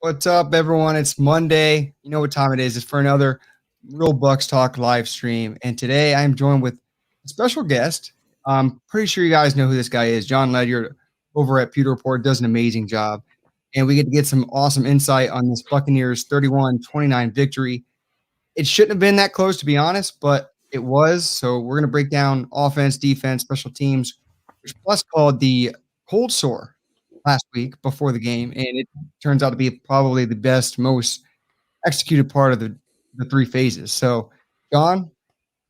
What's up, everyone? It's Monday. You know what time it is. It's for another Real Bucks Talk live stream. And today I'm joined with a special guest. I'm pretty sure you guys know who this guy is. Jon Ledyard over at Pewter Report does an amazing job. And we get to get some awesome insight on this Buccaneers 31-29 victory. It shouldn't have been that close, to be honest, but it was. So we're going to break down offense, defense, special teams, which Plus called the cold sore last week before the game, and it turns out to be probably the best, most executed part of the three phases. So, Jon,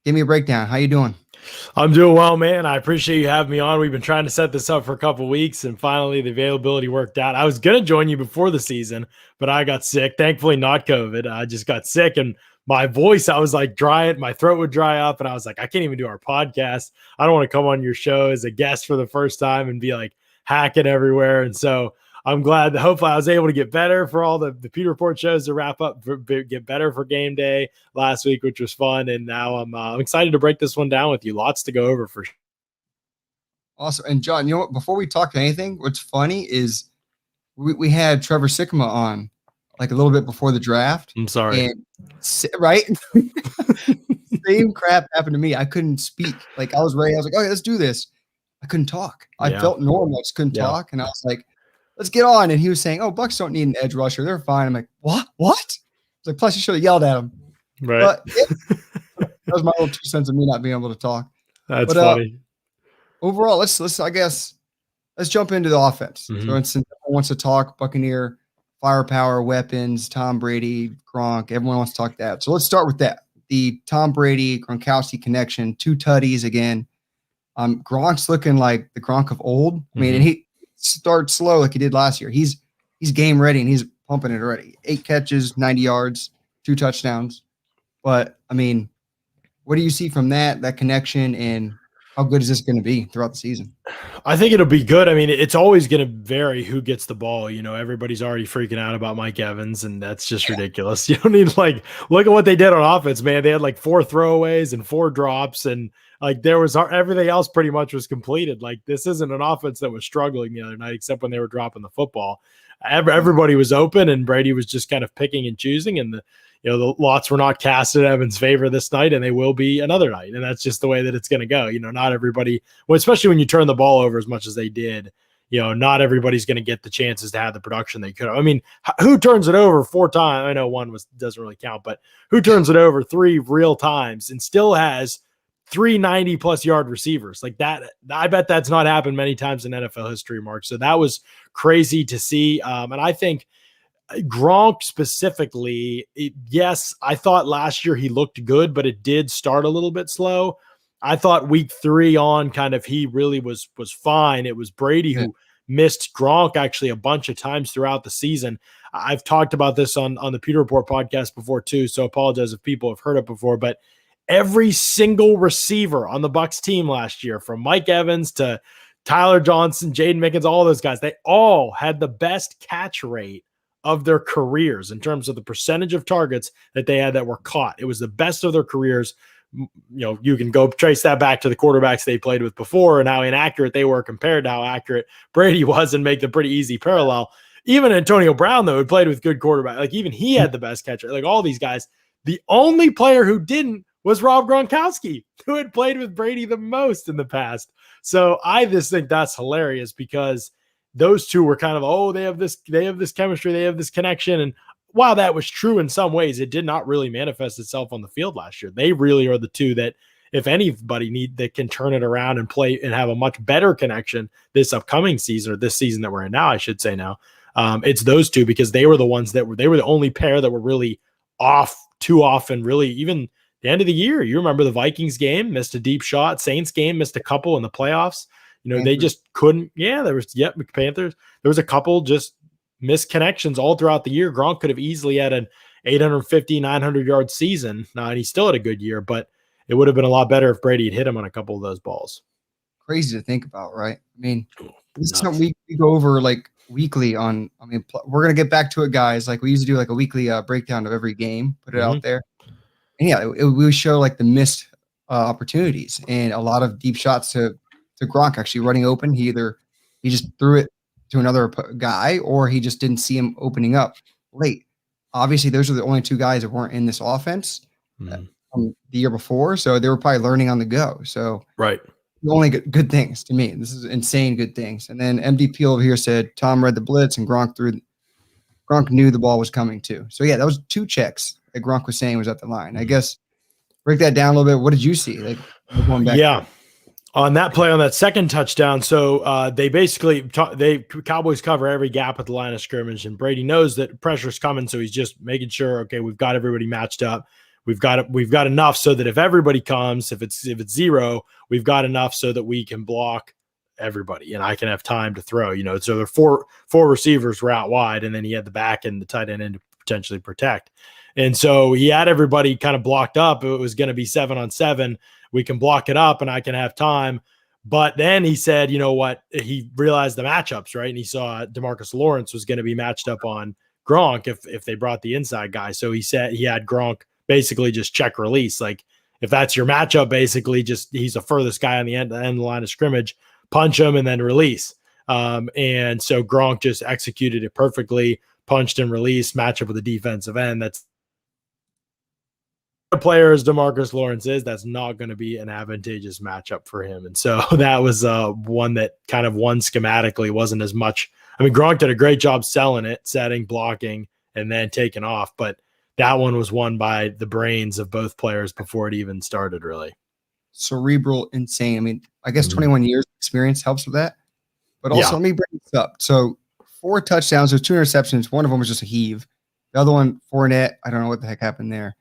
give me a breakdown. How you doing? I'm doing well, man. I appreciate you having me on. We've been trying to set this up for a couple weeks, and finally the availability worked out. I was going to join you before the season, but I got sick. Thankfully, not COVID. I just got sick, and my voice, I was like dry. My throat would dry up, and I was like, I can't even do our podcast. I don't want to come on your show as a guest for the first time and be like hacking everywhere. And so I'm glad that hopefully I was able to get better for all the Pewter Report shows to wrap up, get better for game day last week, which was fun. And now I'm excited to break this one down with you. Lots to go over for sure. Awesome. And Jon, you know what? Before we talk anything, what's funny is we had Trevor Sikkema on like a little bit before the draft. I'm sorry. And, right? Same crap happened to me. I couldn't speak. Like I was ready. I was like, okay, let's do this. I couldn't talk. I felt normal. I just couldn't talk. And I was like, let's get on. And he was saying, oh, Bucs don't need an edge rusher. They're fine. I'm like, what? It's like, plus you should have yelled at him. Right. But that was my little 2 cents of me not being able to talk. That's funny. Overall, let's jump into the offense. Mm-hmm. So since everyone wants to talk Buccaneer firepower, weapons, Tom Brady, Gronk, everyone wants to talk that. So let's start with that. The Tom Brady Gronkowski connection, 2 tutties again. Gronk's looking like the Gronk of old. I mean, and he starts slow like he did last year. He's game ready and he's pumping it already. 8 catches, 90 yards, 2 touchdowns. But I mean, what do you see from that connection, and how good is this going to be throughout the season? I think it'll be good. I mean, it's always going to vary who gets the ball. You know, everybody's already freaking out about Mike Evans, and that's just ridiculous. You don't need look at what they did on offense, man. They had 4 throwaways and 4 drops, and there was everything else pretty much was completed. This isn't an offense that was struggling the other night, except when they were dropping the football. Everybody was open, and Brady was just kind of picking and choosing, and the lots were not cast in Evans' favor this night, and they will be another night. And that's just the way that it's going to go. Not everybody, especially when you turn the ball over as much as they did, not everybody's going to get the chances to have the production they could have. I mean, who turns it over 4 times? I know one doesn't really count, but who turns it over 3 real times and still has 3 90+ yard receivers like that? I bet that's not happened many times in NFL history, Mark. So that was crazy to see. And I think Gronk specifically, yes, I thought last year he looked good, but it did start a little bit slow. I thought week 3 on he really was fine. It was Brady who missed Gronk actually a bunch of times throughout the season. I've talked about this on the Pewter Report podcast before too, so apologize if people have heard it before, but every single receiver on the Bucs team last year, from Mike Evans to Tyler Johnson, Jaden Mickens, all those guys, they all had the best catch rate of their careers in terms of the percentage of targets that they had that were caught. It was the best of their careers. You can go trace that back to the quarterbacks they played with before and how inaccurate they were compared to how accurate Brady was, and make the pretty easy parallel. Even Antonio Brown, though, who played with good quarterback, even he had the best catch rate. All these guys, the only player who didn't was Rob Gronkowski, who had played with Brady the most in the past. So I just think that's hilarious, because those two were kind of, they have this chemistry, they have this connection. And while that was true in some ways, it did not really manifest itself on the field last year. They really are the two that, if anybody that can turn it around and play and have a much better connection this upcoming season, or this season that we're in now, I should say now, it's those two, because they were the ones they were the only pair that were really off too often, really. Even the end of the year, you remember the Vikings game, missed a deep shot. Saints game, missed a couple in the playoffs. They just couldn't. Yeah, there was, Panthers. There was a couple just missed connections all throughout the year. Gronk could have easily had an 850, 900-yard season. And he still had a good year, but it would have been a lot better if Brady had hit him on a couple of those balls. Crazy to think about, right? I mean, this is something we go over weekly on. I mean, we're going to get back to it, guys. We used to do a weekly breakdown of every game, put it out there. And we show the missed opportunities and a lot of deep shots to Gronk actually running open. He just threw it to another guy, or he just didn't see him opening up. late. Obviously, those are the only two guys that weren't in this offense from the year before, so they were probably learning on the go. So Right. only good things to me. This is insane good things. And then MDP over here said Tom read the blitz and Gronk knew the ball was coming too. So yeah, that was 2 checks that Gronk was saying was at the line. I guess break that down a little bit. What did you see? Like going back. Yeah. On that play, on that second touchdown, so they basically Cowboys cover every gap at the line of scrimmage, and Brady knows that pressure's coming, so he's just making sure, okay, we've got everybody matched up. We've got enough so that if everybody comes, if it's 0, we've got enough so that we can block everybody, and I can have time to throw. You know, so there are four receivers were out wide, and then he had the back and the tight end in to potentially protect. And so he had everybody kind of blocked up. It was going to be 7-on-7. We can block it up and I can have time. But then he said, you know what? He realized the matchups, right? And he saw DeMarcus Lawrence was going to be matched up on Gronk if they brought the inside guy. So he said he had Gronk basically just check release. Like if that's your matchup, basically just he's the furthest guy on the end of the line of scrimmage, punch him and then release. And so Gronk just executed it perfectly, punched and released, matchup with the defensive end. That's player as DeMarcus Lawrence is, that's not going to be an advantageous matchup for him. And so that was one that kind of won schematically, wasn't as much. I mean, Gronk did a great job selling it, setting, blocking, and then taking off. But that one was won by the brains of both players before it even started, really. Cerebral, insane. I mean, I guess 21 years experience helps with that. But also, let me bring this up. So 4 touchdowns, there's 2 interceptions. One of them was just a heave. The other one, Fournette, I don't know what the heck happened there.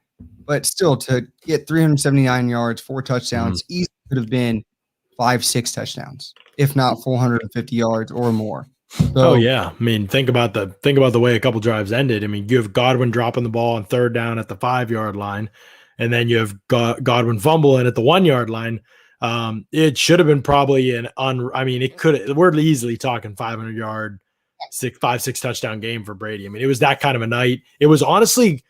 But still, to get 379 yards, 4 touchdowns, easily could have been 5-6 touchdowns, if not 450 yards or more. So, I mean, think about the way a couple drives ended. I mean, you have Godwin dropping the ball on 3rd down at the 5-yard line, and then you have Godwin fumbling at the 1-yard line. It should have been probably we're easily talking 500-yard, 5-6 touchdown game for Brady. I mean, it was that kind of a night. It was honestly.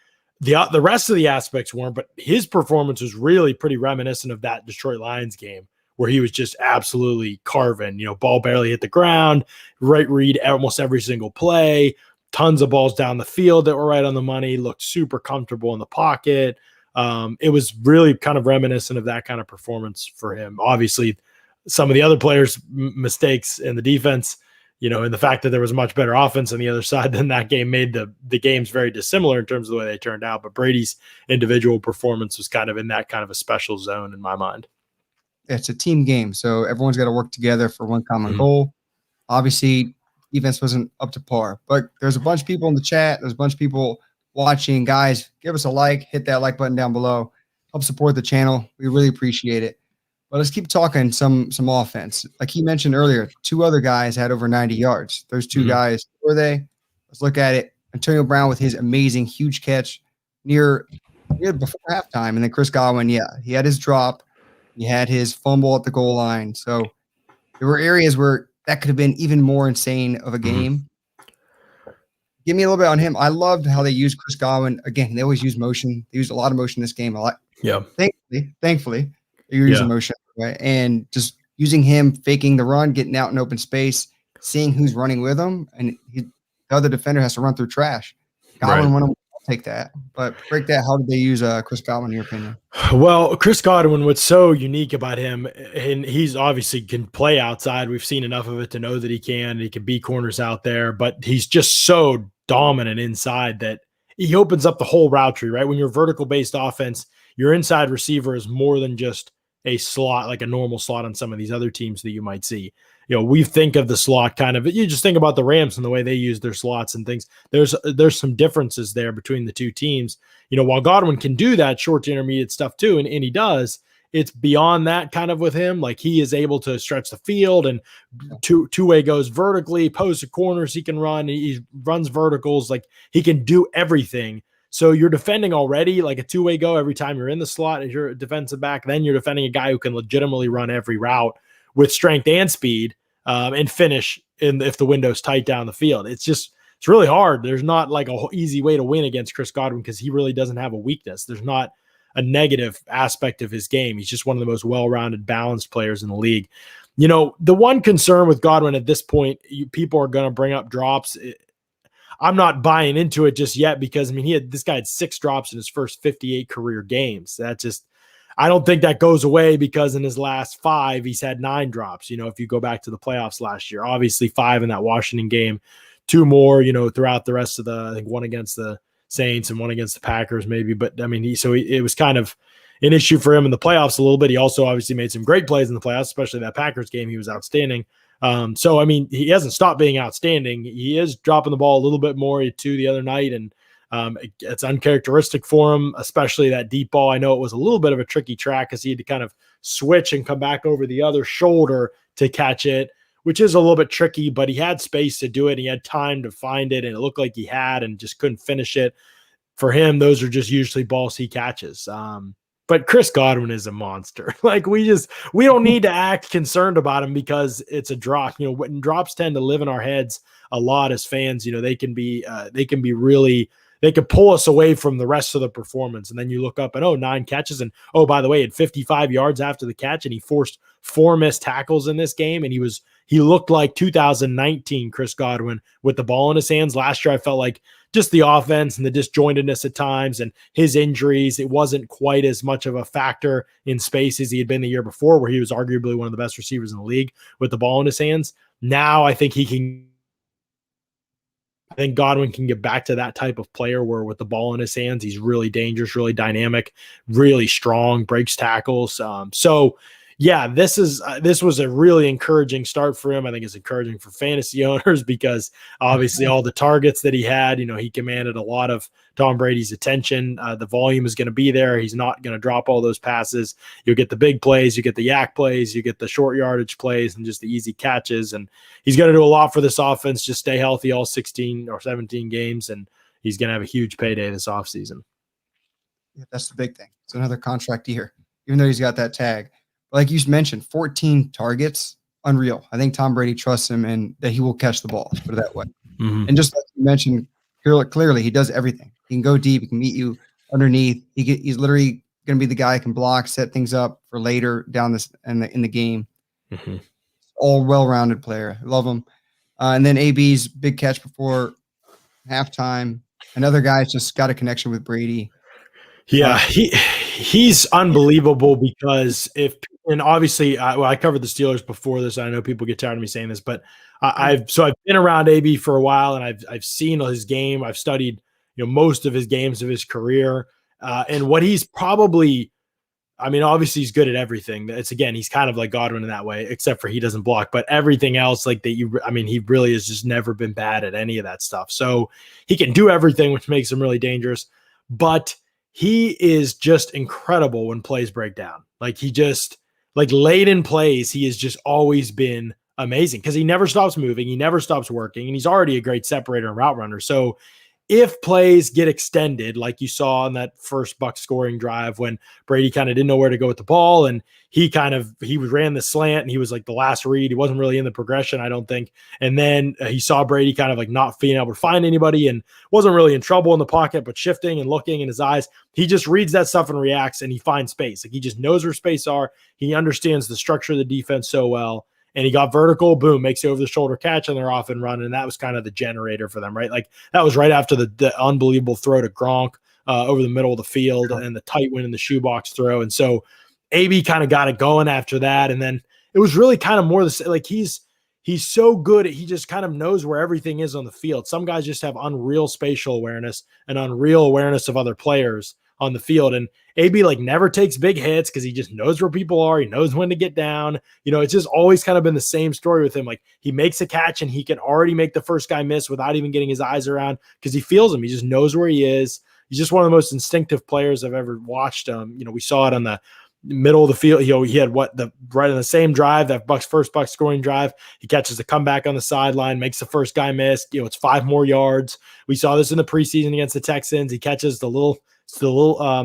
The rest of the aspects weren't, but his performance was really pretty reminiscent of that Detroit Lions game where he was just absolutely carving, you know, ball barely hit the ground, right read almost every single play, tons of balls down the field that were right on the money, looked super comfortable in the pocket. It was really kind of reminiscent of that kind of performance for him. Obviously, some of the other players' mistakes in the defense, you know, and the fact that there was a much better offense on the other side than that game made the games very dissimilar in terms of the way they turned out. But Brady's individual performance was kind of in that kind of a special zone in my mind. It's a team game, so everyone's got to work together for one common goal. Obviously, defense wasn't up to par, but there's a bunch of people in the chat. There's a bunch of people watching. Guys, give us a like, hit that like button down below. Help support the channel. We really appreciate it. But let's keep talking some offense. Like he mentioned earlier, 2 other guys had over 90 yards. Those 2 guys, who were they? Let's look at it. Antonio Brown with his amazing huge catch near before halftime. And then Chris Godwin, he had his drop. He had his fumble at the goal line. So there were areas where that could have been even more insane of a game. Give me a little bit on him. I loved how they used Chris Godwin. Again, they always use motion. They used a lot of motion in this game. A lot. Yeah. Thankfully. You're using motion, right? And just using him, faking the run, getting out in open space, seeing who's running with him, and the other defender has to run through trash. Godwin went, I'll take that. But break that. How did they use Chris Godwin, in your opinion? Well, Chris Godwin, what's so unique about him, and he's obviously can play outside. We've seen enough of it to know that he can. He can beat corners out there, but he's just so dominant inside that he opens up the whole route tree, right? When you're a vertical-based offense, your inside receiver is more than just a slot, like a normal slot on some of these other teams that you might see. You know, we think of the slot kind of, you just think about the Rams and the way they use their slots and things. There's some differences there between the 2 teams. You know, while Godwin can do that short to intermediate stuff too, and he does, it's beyond that kind of with him. Like he is able to stretch the field and two-way goes vertically, post to corners. He can run. He runs verticals. Like he can do everything. So you're defending already like a 2-way go every time you're in the slot as your defensive back. Then you're defending a guy who can legitimately run every route with strength and speed and finish if the window's tight down the field. It's really hard. There's not like a easy way to win against Chris Godwin because he really doesn't have a weakness. There's not a negative aspect of his game. He's just one of the most well-rounded, balanced players in the league. You know, the one concern with Godwin at this point, people are going to bring up drops. I'm not buying into it just yet because, I mean, this guy had 6 drops in his first 58 career games. I don't think that goes away because in his last 5, he's had 9 drops. If you go back to the playoffs last year, obviously 5 in that Washington game, 2 more, throughout the rest of I think 1 against the Saints and 1 against the Packers maybe. But I mean, it was kind of an issue for him in the playoffs a little bit. He also obviously made some great plays in the playoffs, especially that Packers game. He was outstanding. So, I mean, he hasn't stopped being outstanding. He is dropping the ball a little bit more too the other night, and it's uncharacteristic for him, especially that deep ball. I know it was a little bit of a tricky track because he had to kind of switch and come back over the other shoulder to catch it, which is a little bit tricky, but he had space to do it. He had time to find it, and it looked like he had and just couldn't finish it. For him, those are just usually balls he catches. But Chris Godwin is a monster. Like we don't need to act concerned about him because it's a drop. When drops tend to live in our heads a lot as fans, they can pull us away from the rest of the performance. And then you look up and 9 catches. And by the way, at 55 yards after the catch, and he forced 4 missed tackles in this game. And he looked like 2019 Chris Godwin with the ball in his hands. Last year, I felt like just the offense and the disjointedness at times and his injuries, it wasn't quite as much of a factor in space as he had been the year before, where he was arguably one of the best receivers in the league with the ball in his hands. Now I think Godwin can get back to that type of player where with the ball in his hands, he's really dangerous, really dynamic, really strong, breaks tackles. So yeah, this was a really encouraging start for him. I think it's encouraging for fantasy owners because obviously all the targets that he had, he commanded a lot of Tom Brady's attention. The volume is going to be there. He's not going to drop all those passes. You'll get the big plays, you get the yak plays, you get the short yardage plays and just the easy catches. And he's going to do a lot for this offense. Just stay healthy all 16 or 17 games, and he's going to have a huge payday this offseason. Yeah, that's the big thing. It's another contract year, even though he's got that tag. Like you mentioned, 14 targets, unreal. I think Tom Brady trusts him and that he will catch the ball, let's put it that way. Mm-hmm. And just like you mentioned, clearly he does everything. He can go deep. He can meet you underneath. He's literally going to be the guy who can block, set things up for later down this in the game. Mm-hmm. All well-rounded player. I love him. And then AB's big catch before halftime. Another guy's just got a connection with Brady. Yeah, he's unbelievable because and obviously I covered the Steelers before this. I know people get tired of me saying this, but I've been around AB for a while, and I've seen his game. I've studied most of his games of his career, and what he's probably. I mean, obviously he's good at everything. He's kind of like Godwin in that way, except for he doesn't block. But everything else, he really has just never been bad at any of that stuff. So he can do everything, which makes him really dangerous. But he is just incredible when plays break down. Late in plays, he has just always been amazing because he never stops moving. He never stops working, and he's already a great separator and route runner. So if plays get extended, like you saw on that first Bucs scoring drive when Brady kind of didn't know where to go with the ball, and he ran the slant, and he was like the last read. He wasn't really in the progression, I don't think. And then he saw Brady kind of like not being able to find anybody and wasn't really in trouble in the pocket, but shifting and looking in his eyes. He just reads that stuff and reacts, and he finds space. He just knows where space are. He understands the structure of the defense so well. And he got vertical, boom, makes the over-the-shoulder catch, and they're off and running. And that was kind of the generator for them, right? That was right after the unbelievable throw to Gronk over the middle of the field and the tight win in the shoebox throw. And so AB kind of got it going after that. And then it was really kind of more he's so good. He just kind of knows where everything is on the field. Some guys just have unreal spatial awareness and unreal awareness of other players on the field. And AB never takes big hits because he just knows where people are. He knows when to get down. It's just always kind of been the same story with him. He makes a catch and he can already make the first guy miss without even getting his eyes around because he feels him. He just knows where he is. He's just one of the most instinctive players I've ever watched. We saw it on the middle of the field. He had right on the same drive, that first Bucs scoring drive. He catches the comeback on the sideline, makes the first guy miss. It's 5 more yards. We saw this in the preseason against the Texans. He catches the little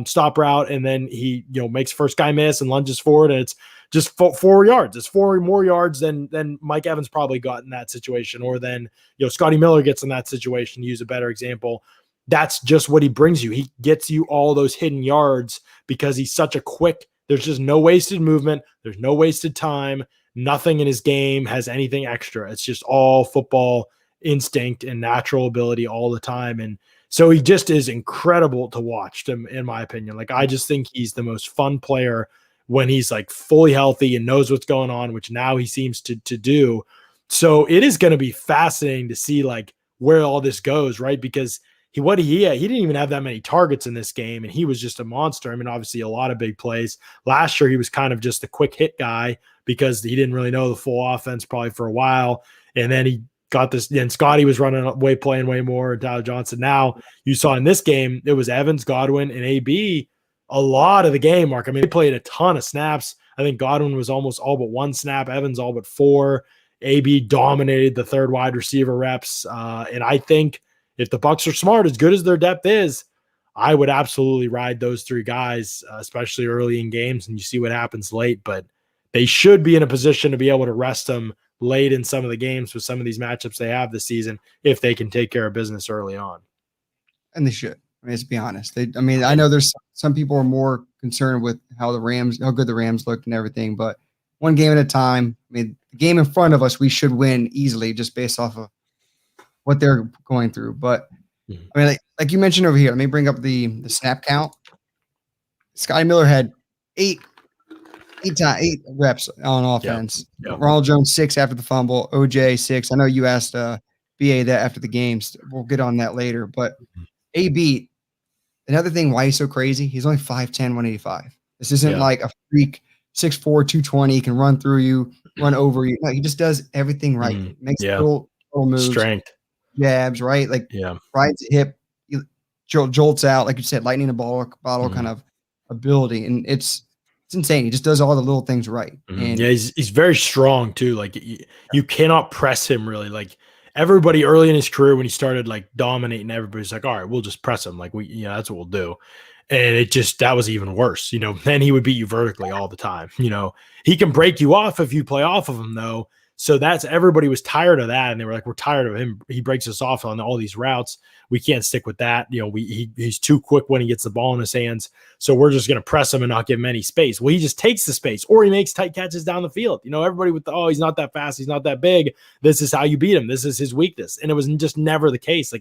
stop route, and then he makes first guy miss and lunges forward, and it's just 4 yards. It's 4 more yards than Mike Evans probably got in that situation, or then Scotty Miller gets in that situation, to use a better example. That's just what he brings you. He gets you all those hidden yards because he's such a quick. There's just no wasted movement. There's no wasted time. Nothing in his game has anything extra. It's just all football instinct and natural ability all the time. And so he just is incredible to watch, in my opinion. Like, I just think he's the most fun player when he's like fully healthy and knows what's going on, which now he seems to do. So it is going to be fascinating to see like where all this goes, right? Because he didn't even have that many targets in this game, and he was just a monster. I mean, obviously a lot of big plays. Last year he was kind of just a quick hit guy because he didn't really know the full offense probably for a while. And then he got this, and Scotty was playing way more, and Tyler Johnson. Now you saw in this game, it was Evans, Godwin, and AB a lot of the game, Mark. I mean, they played a ton of snaps. I think Godwin was almost all but 1 snap, Evans all but 4. AB dominated the third wide receiver reps. And I think if the Bucs are smart, as good as their depth is, I would absolutely ride those 3 guys, especially early in games, and you see what happens late. But they should be in a position to be able to rest them late in some of the games with some of these matchups they have this season if they can take care of business early on. And they should. I mean, let's be honest. I know there's some people are more concerned with how good the Rams looked and everything, but one game at a time. I mean, the game in front of us, we should win easily just based off of what they're going through. But I mean, like you mentioned over here, let me bring up the snap count. Scotty Miller had 8 reps on offense. Yep. Ronald Jones 6 after the fumble. OJ 6. I know you asked BA that after the games. We'll get on that later. But AB, another thing why he's so crazy, he's only 5'10", 185. This isn't like a freak 6'4", 220. He can run through you, run over you. No, he just does everything right. Makes little moves. Strength. Jabs, right? Like rides the hip, jolts out, like you said, lightning in a bottle kind of ability. And it's insane. He just does all the little things right. And he's very strong too. Like you cannot press him really. Like everybody early in his career when he started like dominating, everybody's like, all right, we'll just press him. Like that's what we'll do. And that was even worse. Then he would beat you vertically all the time. He can break you off if you play off of him though. So everybody was tired of that. And they were like, we're tired of him. He breaks us off on all these routes. We can't stick with that. He's too quick when he gets the ball in his hands. So we're just going to press him and not give him any space. Well, he just takes the space, or he makes tight catches down the field. Everybody he's not that fast. He's not that big. This is how you beat him. This is his weakness. And it was just never the case.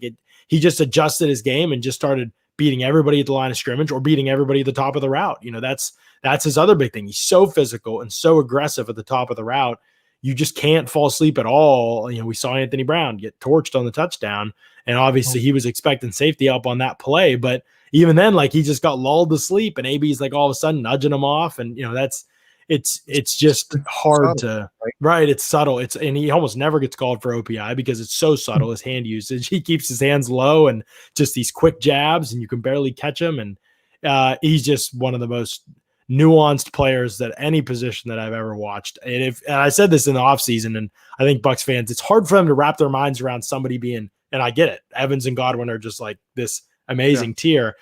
He just adjusted his game and just started beating everybody at the line of scrimmage or beating everybody at the top of the route. That's his other big thing. He's so physical and so aggressive at the top of the route. You just can't fall asleep at all. We saw Anthony Brown get torched on the touchdown, and obviously he was expecting safety help on that play. But even then, he just got lulled to sleep, and AB's all of a sudden nudging him off, and it's just hard to right. It's subtle. And he almost never gets called for OPI because it's so subtle. His hand usage, he keeps his hands low and just these quick jabs, and you can barely catch him. And he's just one of the most nuanced players that any position that I've ever watched. And I said this in the offseason, and I think Bucs fans, it's hard for them to wrap their minds around somebody being, and I get it, Evans and Godwin are just like this amazing tier.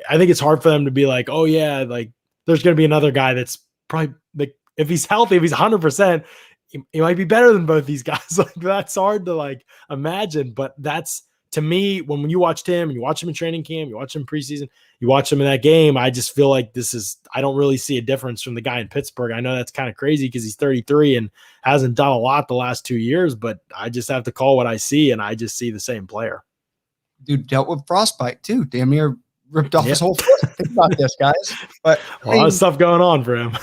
I think it's hard for them to be like, oh yeah, there's going to be another guy that's probably if he's healthy, if he's 100%, he might be better than both these guys. That's hard to imagine, but that's, to me, when you watched him and you watch him in training camp, you watch him preseason, you watch him in that game, I just feel like I don't really see a difference from the guy in Pittsburgh. I know that's kind of crazy because he's 33 and hasn't done a lot the last 2 years, but I just have to call what I see, and I just see the same player. Dude dealt with frostbite too. Damn near ripped off his whole foot. Think about this, guys. But a lot of stuff going on for him.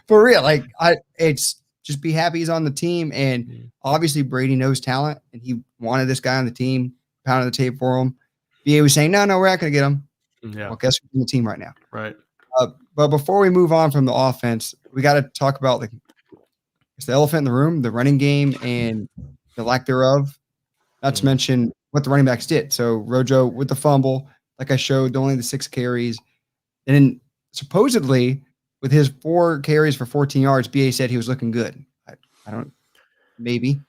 For real. It's just be happy he's on the team. And obviously Brady knows talent, and he wanted this guy on the team, pounding the tape for him. BA was saying, no, we're not going to get him. Yeah. Well, guess who's on the team right now? Right. But before we move on from the offense, we got to talk about the elephant in the room, the running game and the lack thereof. Not to mention what the running backs did. So Rojo with the fumble, like I showed, only the 6 carries. And then supposedly with his 4 carries for 14 yards, BA said he was looking good. I don't, maybe.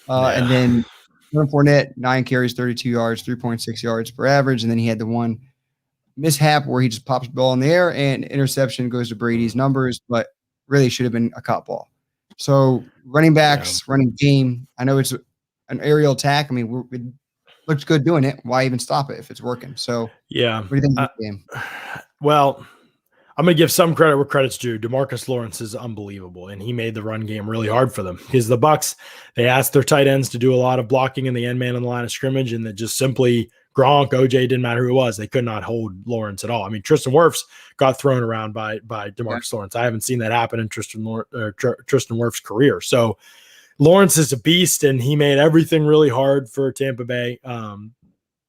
And then Leonard Fournette, 9 carries, 32 yards, 3.6 yards per average. And then he had the one mishap where he just pops the ball in the air and interception goes to Brady's numbers, but really should have been a caught ball. So running backs, running game, I know it's an aerial attack. I mean, it looks good doing it. Why even stop it if it's working? So yeah. What do you think of the game? Well, I'm going to give some credit where credit's due. DeMarcus Lawrence is unbelievable, and he made the run game really hard for them. Because the Bucs, they asked their tight ends to do a lot of blocking in the end man on the line of scrimmage, and that just simply Gronk, OJ, didn't matter who it was. They could not hold Lawrence at all. I mean, Tristan Wirfs got thrown around by DeMarcus Lawrence. I haven't seen that happen in Tristan Wirfs' career. So Lawrence is a beast, and he made everything really hard for Tampa Bay.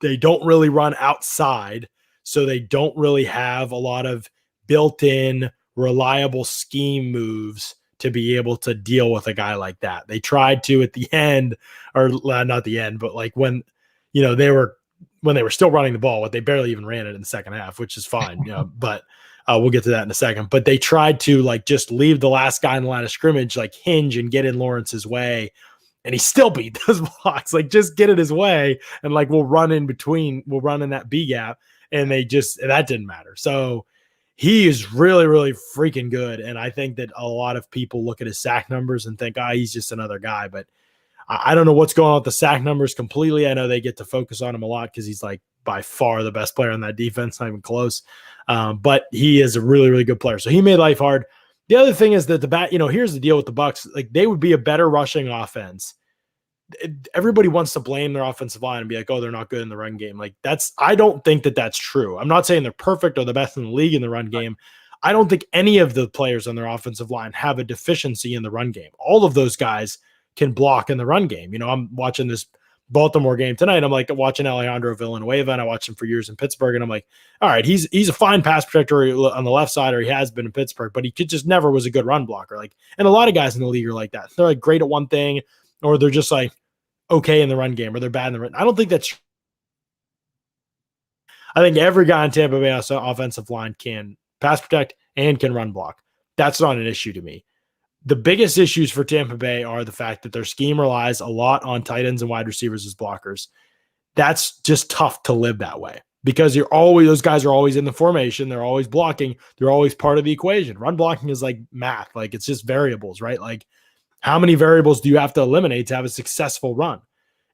They don't really run outside, so they don't really have a lot of built-in reliable scheme moves to be able to deal with a guy like that. They tried to at the end, or not the end, but like when they were still running the ball, but they barely even ran it in the second half, which is fine. But we'll get to that in a second. But they tried to like just leave the last guy in the line of scrimmage, like hinge and get in Lawrence's way. And he still beat those blocks. Like, just get it his way, and like we'll run in between, we'll run in that B gap, and that didn't matter. So he is really, really freaking good. And I think that a lot of people look at his sack numbers and think, he's just another guy. But I don't know what's going on with the sack numbers completely. I know they get to focus on him a lot because he's like by far the best player on that defense, not even close. But he is a really, really good player. So he made life hard. The other thing is that here's the deal with the Bucs. Like, they would be a better rushing offense. Everybody wants to blame their offensive line and be like, they're not good in the run game. Like, I don't think that that's true. I'm not saying they're perfect or the best in the league in the run game. I don't think any of the players on their offensive line have a deficiency in the run game. All of those guys can block in the run game. I'm watching this Baltimore game tonight. I'm like watching Alejandro Villanueva, and I watched him for years in Pittsburgh. And I'm like, all right, he's a fine pass protector on the left side, or he has been in Pittsburgh, but he just never was a good run blocker. Like, and a lot of guys in the league are like that. They're like great at one thing, or they're just like okay in the run game, or they're bad in the run. I don't think that's. I think every guy in Tampa Bay offensive line can pass protect and can run block. That's not an issue to me. The biggest issues for Tampa Bay are the fact that their scheme relies a lot on tight ends and wide receivers as blockers. That's just tough to live that way because those guys are always in the formation. They're always blocking. They're always part of the equation. Run blocking is like math. Like, it's just variables, right? Like, how many variables do you have to eliminate to have a successful run?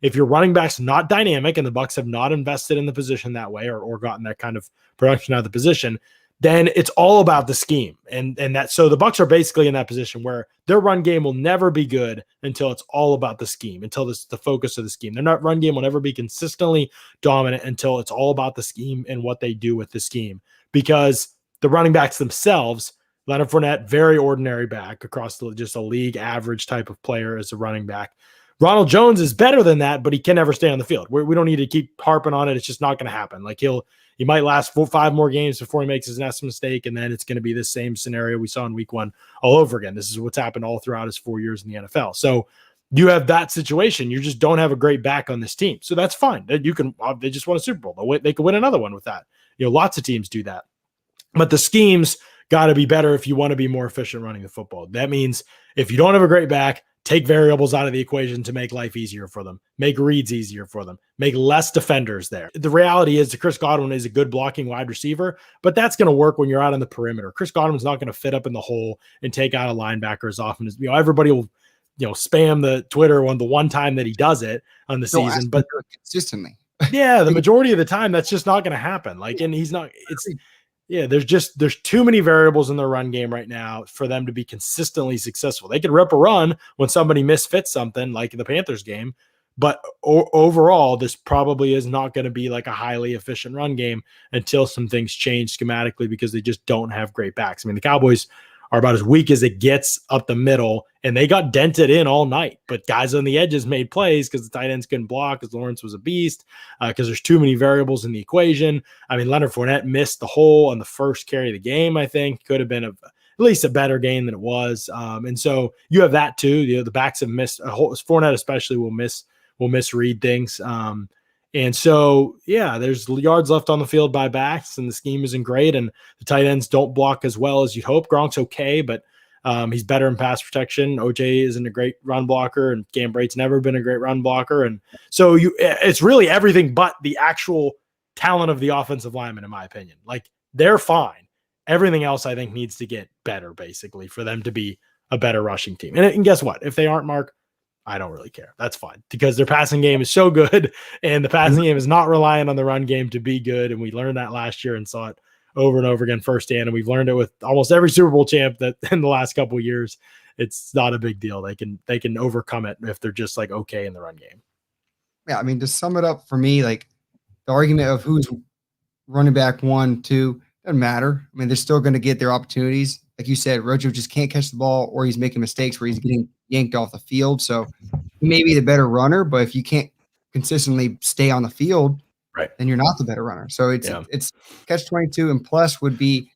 If your running back's not dynamic and the Bucs have not invested in the position that way or gotten that kind of production out of the position, then it's all about the scheme. So the Bucs are basically in that position where their run game will never be good until it's all about the scheme, until this the focus of the scheme. Their run game will never be consistently dominant until it's all about the scheme and what they do with the scheme. Because the running backs themselves, Leonard Fournette, very ordinary back across just a league average type of player as a running back. Ronald Jones is better than that, but he can never stay on the field. We don't need to keep harping on it. It's just not going to happen. Like, he might last 4-5 more games before he makes his next mistake, and then it's going to be the same scenario we saw in week 1 all over again. This is what's happened all throughout his 4 years in the NFL. So you have that situation. You just don't have a great back on this team. So that's fine. They just won a Super Bowl. They could win another one with that. Lots of teams do that. But the schemes got to be better if you want to be more efficient running the football. That means if you don't have a great back, take variables out of the equation to make life easier for them, make reads easier for them, make less defenders there. The reality is that Chris Godwin is a good blocking wide receiver, but that's going to work when you're out on the perimeter. Chris Godwin's not going to fit up in the hole and take out a linebacker as often as, everybody will, spam the Twitter the one time that he does it on the season, but consistently. Yeah, the majority of the time that's just not going to happen. Like, and he's not, there's too many variables in their run game right now for them to be consistently successful. They could rip a run when somebody misfits something like in the Panthers game, but overall, this probably is not going to be like a highly efficient run game until some things change schematically because they just don't have great backs. I mean, the Cowboys are about as weak as it gets up the middle, and they got dented in all night. But guys on the edges made plays because the tight ends couldn't block because Lawrence was a beast, because there's too many variables in the equation. I mean, Leonard Fournette missed the hole on the first carry of the game, I think. Could have been at least a better game than it was. And so you have that too. The backs have missed. Fournette especially will misread things. And so, there's yards left on the field by backs, and the scheme isn't great, and the tight ends don't block as well as you'd hope. Gronk's okay, but he's better in pass protection. OJ isn't a great run blocker, and Cam Brate's never been a great run blocker. And so it's really everything but the actual talent of the offensive lineman, in my opinion. Like, they're fine. Everything else, I think, needs to get better, basically, for them to be a better rushing team. And guess what? If they aren't, Mark, I don't really care. That's fine because their passing game is so good, and the passing game is not relying on the run game to be good. And we learned that last year and saw it over and over again firsthand. And we've learned it with almost every Super Bowl champ that in the last couple of years. It's not a big deal. They can overcome it if they're just like okay in the run game. Yeah, I mean, to sum it up for me, like the argument of who's running back 1, 2, doesn't matter. I mean, they're still going to get their opportunities. Like you said, Rojo just can't catch the ball, or he's making mistakes where he's getting yanked off the field. So he may be the better runner, but if you can't consistently stay on the field, right, then you're not the better runner. So it's catch-22, and plus would be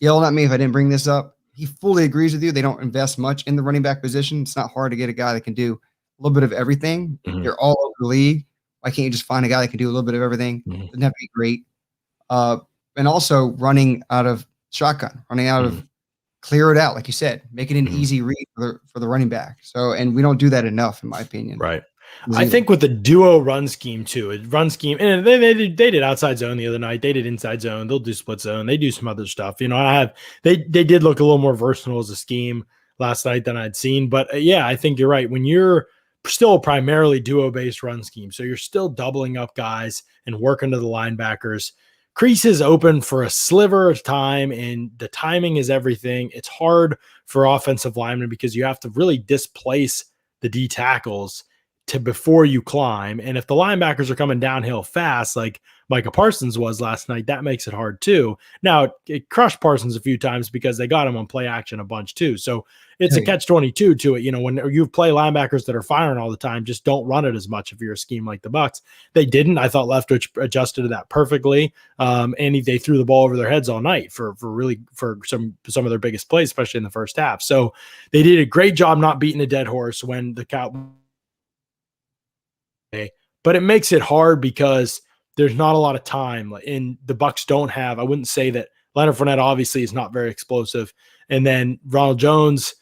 yelling at me if I didn't bring this up. He fully agrees with you. They don't invest much in the running back position. It's not hard to get a guy that can do a little bit of everything. Mm-hmm. They're all over the league. Why can't you just find a guy that can do a little bit of everything? Mm-hmm. Doesn't have to be great. And also running out of shotgun, running out of clear it out, like you said, make it an easy read for the running back. So, and we don't do that enough, in my opinion. Right. I think with the duo run scheme too, and they did outside zone the other night. They did inside zone. They'll do split zone. They do some other stuff. You know, they did look a little more versatile as a scheme last night than I'd seen. But yeah, I think you're right. When you're still a primarily duo based run scheme, so you're still doubling up guys and working to the linebackers. Creases open for a sliver of time, and the timing is everything. It's hard for offensive linemen because you have to really displace the D tackles before you climb. And if the linebackers are coming downhill fast, like Micah Parsons was last night, that makes it hard too. Now it crushed Parsons a few times because they got him on play action a bunch too. So it's a catch-22 to it. You know, when you play linebackers that are firing all the time, just don't run it as much if you're a scheme like the Bucs. They didn't. I thought Leftwich adjusted to that perfectly. And they threw the ball over their heads all night for some of their biggest plays, especially in the first half. So they did a great job not beating a dead horse when the but it makes it hard because there's not a lot of time, and the Bucs don't have. I wouldn't say that Leonard Fournette obviously is not very explosive, and then Ronald Jones,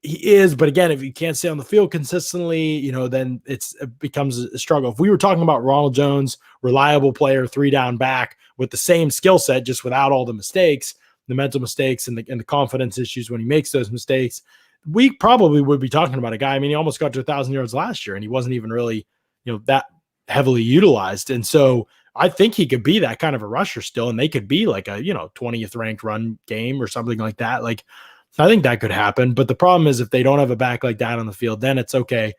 he is, but again, if you can't stay on the field consistently, you know, then it becomes a struggle. If we were talking about Ronald Jones, reliable player, 3-down back with the same skill set, just without all the mistakes, the mental mistakes, and the confidence issues when he makes those mistakes, we probably would be talking about a guy. I mean, he almost got to 1,000 yards last year, and he wasn't even really, you know, that heavily utilized. And so I think he could be that kind of a rusher still, and they could be like a, you know, 20th ranked run game or something like that. Like, I think that could happen. But the problem is if they don't have a back like that on the field, then it's okay.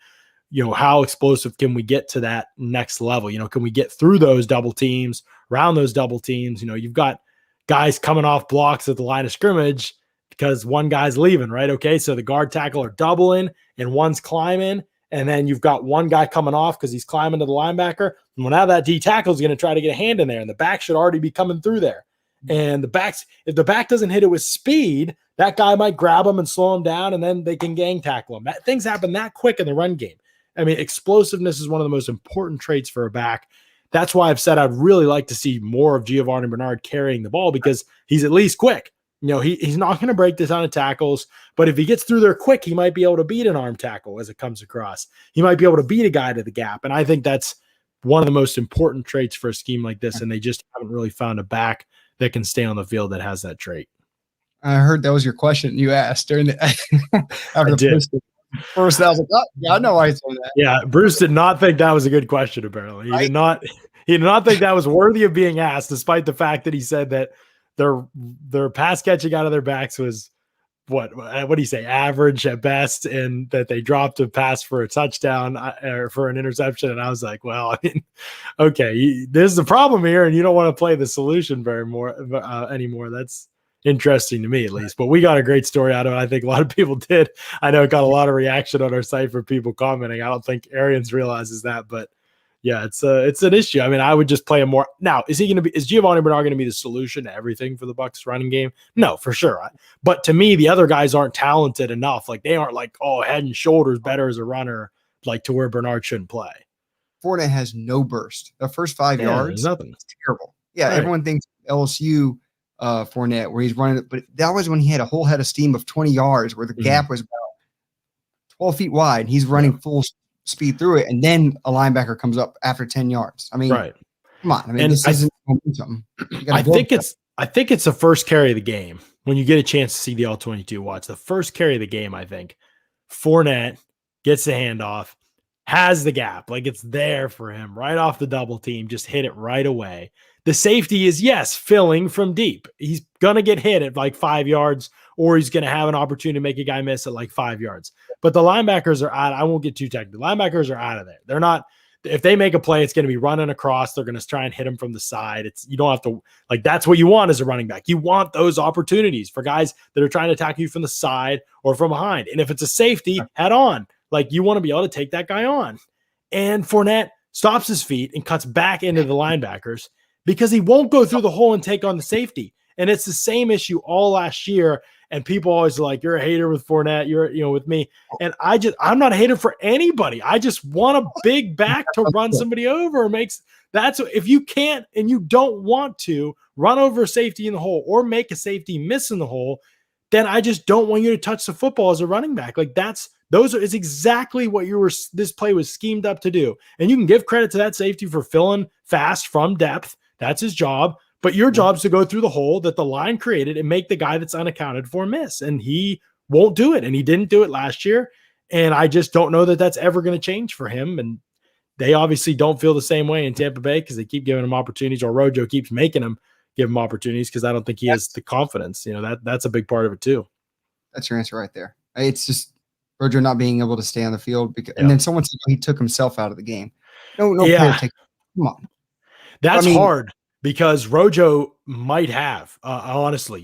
You know, how explosive can we get to that next level? You know, can we get through those double teams, around those double teams? You know, you've got guys coming off blocks at the line of scrimmage because one guy's leaving, right? Okay, so the guard tackle are doubling and one's climbing. And then you've got one guy coming off because he's climbing to the linebacker. And well, now that D tackle is going to try to get a hand in there, and the back should already be coming through there. And if the back doesn't hit it with speed, that guy might grab him and slow him down, and then they can gang tackle him. Things happen that quick in the run game. I mean, explosiveness is one of the most important traits for a back. That's why I've said I'd really like to see more of Giovanni Bernard carrying the ball because he's at least quick. You know, he's not going to break a ton of tackles, but if he gets through there quick, he might be able to beat an arm tackle as it comes across. He might be able to beat a guy to the gap. And I think that's one of the most important traits for a scheme like this. And they just haven't really found a back that can stay on the field that has that trait. I heard that was your question you asked during the after the first. I was like, oh, yeah, I know why I said that. Yeah, Bruce did not think that was a good question. Apparently, he did not think that was worthy of being asked, despite the fact that he said that their pass catching out of their backs was what do you say, average at best, and that they dropped a pass for a touchdown or for an interception. And I was like, well, I mean, okay, there's the problem here, and you don't want to play the solution anymore. That's interesting to me, at least. But we got a great story out of it. I think a lot of people did. I know it got a lot of reaction on our site for people commenting. I don't think Arians realizes that, but yeah, it's an issue. I mean, I would just play him more. Now, is Giovanni Bernard going to be the solution to everything for the Bucs running game? No, for sure. But to me, the other guys aren't talented enough. Like, they aren't like, head and shoulders better as a runner, like to where Bernard shouldn't play. Fournette has no burst. The first 5 yards, nothing. It's terrible. Yeah, right. Everyone thinks LSU Fournette, where he's running, but that was when he had a whole head of steam of 20 yards, where the gap was about 12 feet wide. And he's running full speed through it, and then a linebacker comes up after 10 yards. I mean, come on. I mean, this isn't momentum. I think it's the first carry of the game. When you get a chance to see the all-22 watch, the first carry of the game, I think Fournette gets the handoff, has the gap, like it's there for him right off the double team, just hit it right away. The safety is, yes, filling from deep. He's going to get hit at like 5 yards, or he's going to have an opportunity to make a guy miss at like 5 yards. But the linebackers are out. I won't get too technical. Linebackers are out of there. They're not, if they make a play, it's going to be running across. They're going to try and hit him from the side. You don't have to, like, that's what you want as a running back. You want those opportunities for guys that are trying to attack you from the side or from behind. And if it's a safety, head on. Like, you want to be able to take that guy on. And Fournette stops his feet and cuts back into the linebackers because he won't go through the hole and take on the safety. And it's the same issue all last year. And people always are like, you're a hater with Fournette, you're with me. And I'm not a hater for anybody. I just want a big back to run somebody over. If you can't and you don't want to run over a safety in the hole or make a safety miss in the hole, then I just don't want you to touch the football as a running back. Like, it's exactly what this play was schemed up to do. And you can give credit to that safety for filling fast from depth. That's his job. But your job is to go through the hole that the line created and make the guy that's unaccounted for miss. And he won't do it. And he didn't do it last year. And I just don't know that that's ever going to change for him. And they obviously don't feel the same way in Tampa Bay because they keep giving him opportunities, or Rojo keeps making him give him opportunities because I don't think he has the confidence. That's a big part of it too. That's your answer right there. It's just Rojo not being able to stay on the field and then someone said he took himself out of the game. No player take. Come on, that's hard because Rojo might have honestly.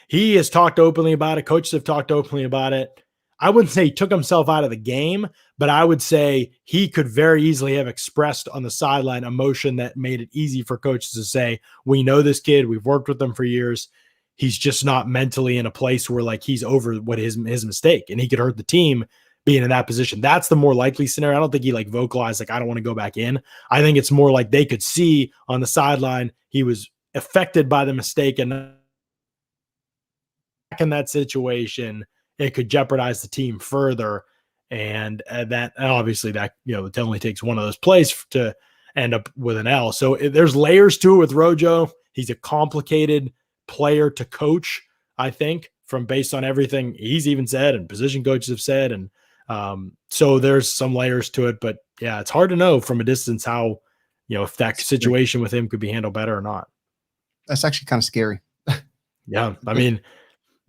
He has talked openly about it. Coaches have talked openly about it. I wouldn't say he took himself out of the game, but I would say he could very easily have expressed on the sideline emotion that made it easy for coaches to say, we know this kid, we've worked with him for years. He's just not mentally in a place where like he's over what his mistake, and he could hurt the team being in that position. That's the more likely scenario. I don't think he like vocalized like, I don't want to go back in. I think it's more like they could see on the sideline he was affected by the mistake, and in that situation it could jeopardize the team further. And that obviously that, it only takes one of those plays to end up with an L. So there's layers to it with Rojo. He's a complicated player to coach, I think, based on everything he's even said and position coaches have said. And so there's some layers to it, but yeah, it's hard to know from a distance how, if that situation with him could be handled better or not. That's actually kind of scary. Yeah. I mean,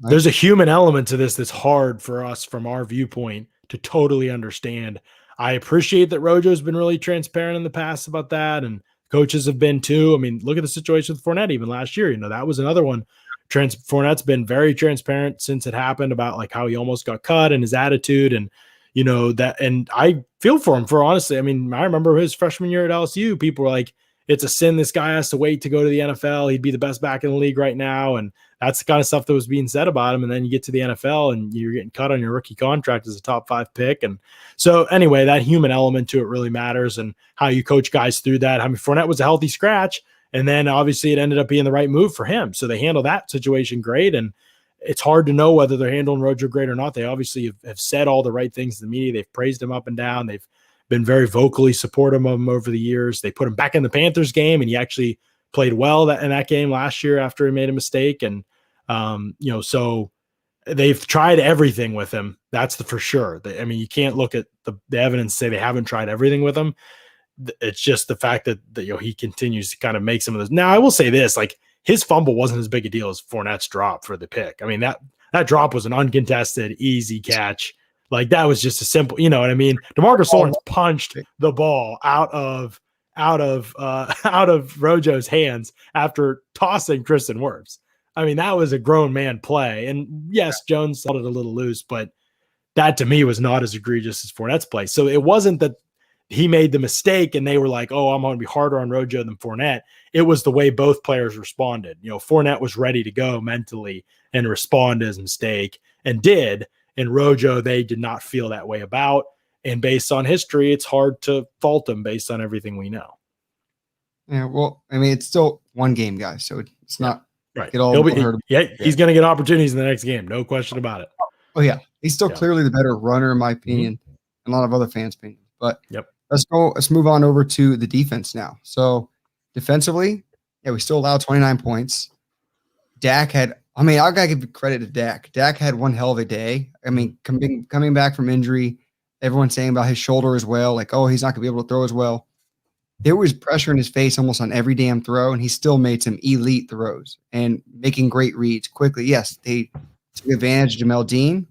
there's a human element to this that's hard for us from our viewpoint to totally understand. I appreciate that Rojo's been really transparent in the past about that, and coaches have been too. I mean, look at the situation with Fournette even last year. That was another one. Fournette's been very transparent since it happened about like how he almost got cut and his attitude, and and I feel for him for honestly. I mean, I remember his freshman year at LSU, people were like, it's a sin this guy has to wait to go to the NFL. He'd be the best back in the league right now. And that's the kind of stuff that was being said about him. And then you get to the NFL and you're getting cut on your rookie contract as a top 5 pick. And so anyway, that human element to it really matters, and how you coach guys through that. I mean, Fournette was a healthy scratch, and then obviously it ended up being the right move for him. So they handle that situation great. And it's hard to know whether they're handling Rojo great or not. They obviously have said all the right things to the media. They've praised him up and down. They've been very vocally supportive of him over the years. They put him back in the Panthers game, and he actually played well in that game last year after he made a mistake. And, so they've tried everything with him. That's for sure. You can't look at the evidence and say they haven't tried everything with him. It's just the fact that he continues to kind of make some of those. Now, I will say this, like, his fumble wasn't as big a deal as Fournette's drop for the pick. I mean, that drop was an uncontested, easy catch. Like, that was just a simple, you know what I mean? DeMarcus Lawrence punched the ball out of Rojo's hands after tossing Tristan Wirfs. I mean, that was a grown man play. And yes, Jones held it a little loose, but that to me was not as egregious as Fournette's play. So it wasn't that he made the mistake and they were like, oh, I'm going to be harder on Rojo than Fournette. It was the way both players responded. Fournette was ready to go mentally and respond to his mistake, and did. And Rojo, they did not feel that way about. And based on history, it's hard to fault him based on everything we know. Yeah, well, I mean, it's still one game, guys, so it's not right. He's going to get opportunities in the next game, no question about it. Oh yeah, he's still clearly the better runner, in my opinion, and a lot of other fans' opinion. But let's move on over to the defense now. So defensively, we still allowed 29 points. Dak had. I mean, I gotta give credit to Dak. Dak had one hell of a day. I mean, coming back from injury, everyone's saying about his shoulder as well, like, oh, he's not gonna be able to throw as well. there was pressure in his face almost on every damn throw, and he still made some elite throws and making great reads quickly. Yes, they took advantage of Jamel Dean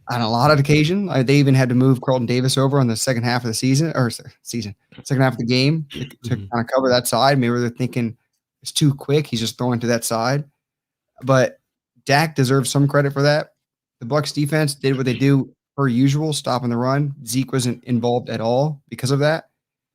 on a lot of occasion. They even had to move Carlton Davis over on the second half of the season, or second half of the game to kind of cover that side. Maybe they're thinking it's too quick. He's just throwing to that side. But Dak deserves some credit for that. The Bucs defense did what they do per usual, stopping the run. Zeke wasn't involved at all because of that.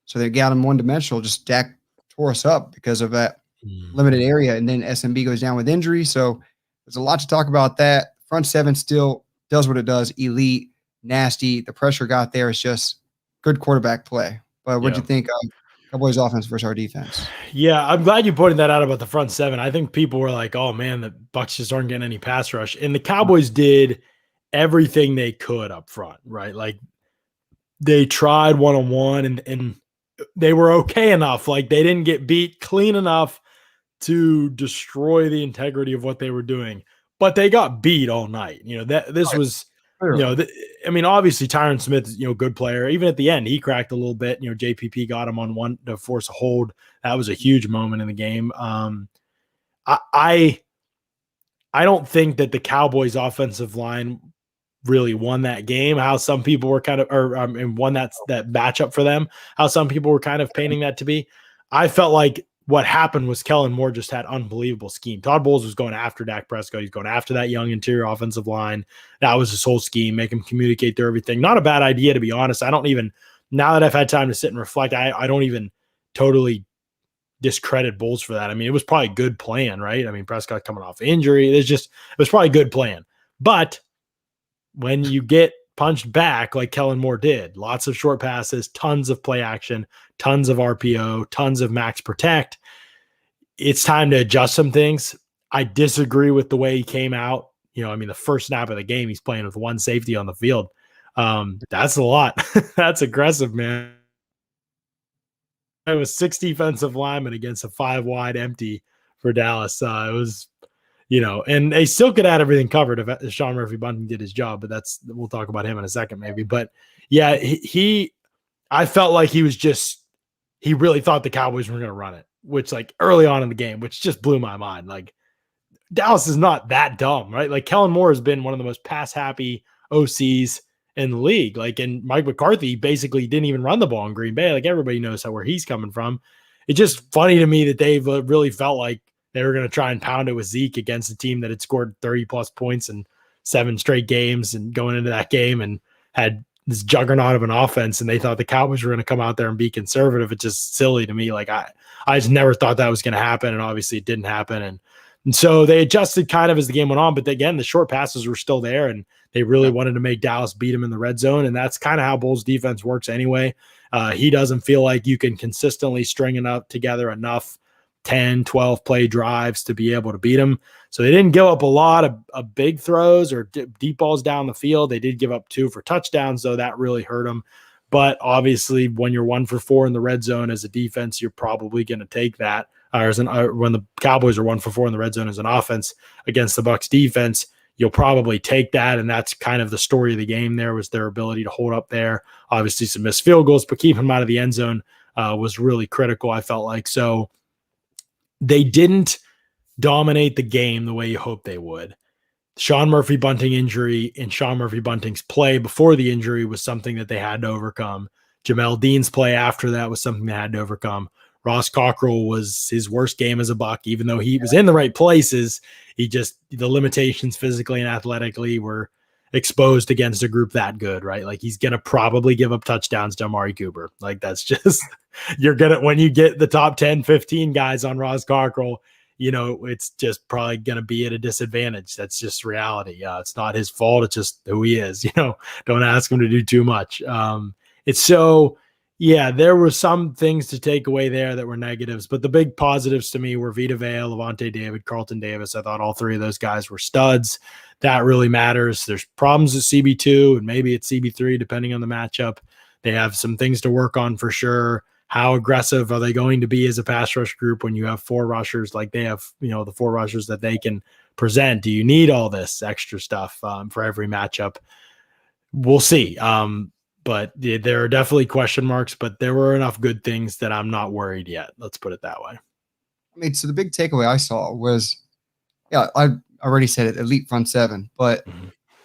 So they got him one-dimensional. Just Dak tore us up because of that limited area. And then SMB goes down with injury. So there's a lot to talk about that. Front seven still does what it does. Elite, nasty. The pressure got there. It's just good quarterback play. But what'd you think of Cowboys offense versus our defense? Yeah, I'm glad you pointed that out about the front seven. I think people were like, oh man, the Bucs just aren't getting any pass rush. And the Cowboys did everything they could up front, right? Like they tried one-on-one and they were okay enough. Like they didn't get beat clean enough to destroy the integrity of what they were doing, but they got beat all night. You know, that this was, you know, I mean, obviously Tyron Smith, you know, good player. Even at the end, he cracked a little bit. You know, JPP got him on one to force a hold. That was a huge moment in the game. I don't think that the Cowboys offensive line really won that game. How some people were kind of, and won that matchup for them. How some people were kind of painting that to be. I felt like what happened was Kellen Moore just had unbelievable scheme. Todd Bowles was going after Dak Prescott. He's going after that young interior offensive line. That was his whole scheme, make him communicate through everything. Not a bad idea, to be honest. I don't even, now that I've had time to sit and reflect, I don't even totally discredit Bowles for that. I mean, it was probably a good plan, right? I mean, Prescott coming off injury. It was probably a good plan. But when you get punched back like Kellen Moore did, lots of short passes, tons of play action, tons of RPO, tons of max protect, it's time to adjust some things. I disagree with the way he came out. You know, I mean, the first snap of the game, he's playing with one safety on the field. That's a lot. That's aggressive, man. It was 6 defensive linemen against a 5 wide empty for Dallas. It was, you know, and they still could have everything covered if Sean Murphy Bunting did his job, but we'll talk about him in a second maybe. But yeah, I felt like he really thought the Cowboys were going to run it, which like early on in the game, which just blew my mind. Like Dallas is not that dumb, right? Like Kellen Moore has been one of the most pass happy OCs in the league. Like, and Mike McCarthy basically didn't even run the ball in Green Bay. Like everybody knows where he's coming from. It's just funny to me that they've really felt like they were going to try and pound it with Zeke against a team that had scored 30 plus points in 7 straight games and going into that game and had this juggernaut of an offense. And they thought the Cowboys were going to come out there and be conservative. It's just silly to me. Like I just never thought that was going to happen. And obviously it didn't happen. And so they adjusted kind of as the game went on, but again, the short passes were still there and they really wanted to make Dallas beat him in the red zone. And that's kind of how Bulls defense works anyway. He doesn't feel like you can consistently string together enough 10, 12 play drives to be able to beat him. So they didn't give up a lot of big throws or deep balls down the field. They did give up 2 for touchdowns, though that really hurt them. But obviously when you're 1 for 4 in the red zone as a defense, you're probably going to take that. When the Cowboys are 1 for 4 in the red zone as an offense against the Bucs defense, you'll probably take that. And that's kind of the story of the game there, was their ability to hold up there. Obviously some missed field goals, but keeping them out of the end zone was really critical, I felt like. So they didn't dominate the game the way you hoped they would. Sean Murphy Bunting injury and Sean Murphy Bunting's play before the injury was something that they had to overcome. Jamel Dean's play after that was something they had to overcome. Ross Cockrell was his worst game as a Buck, even though he was in the right places. The limitations physically and athletically were exposed against a group that good, right? Like he's going to probably give up touchdowns to Amari Cooper. Like that's just, when you get the top 10, 15 guys on Ross Cockrell, you know, it's just probably going to be at a disadvantage. That's just reality. It's not his fault. It's just who he is, you know, don't ask him to do too much. There were some things to take away there that were negatives, but the big positives to me were Vita Vea, Levante David, Carlton Davis. I thought all 3 of those guys were studs. That really matters. There's problems at CB2 and maybe at CB3, depending on the matchup. They have some things to work on for sure. How aggressive are they going to be as a pass rush group when you have 4 rushers like they have, you know, the 4 rushers that they can present? Do you need all this extra stuff for every matchup? We'll see. but there are definitely question marks, but there were enough good things that I'm not worried yet. Let's put it that way. I mean, so the big takeaway I saw was, yeah, I already said it, elite front seven, but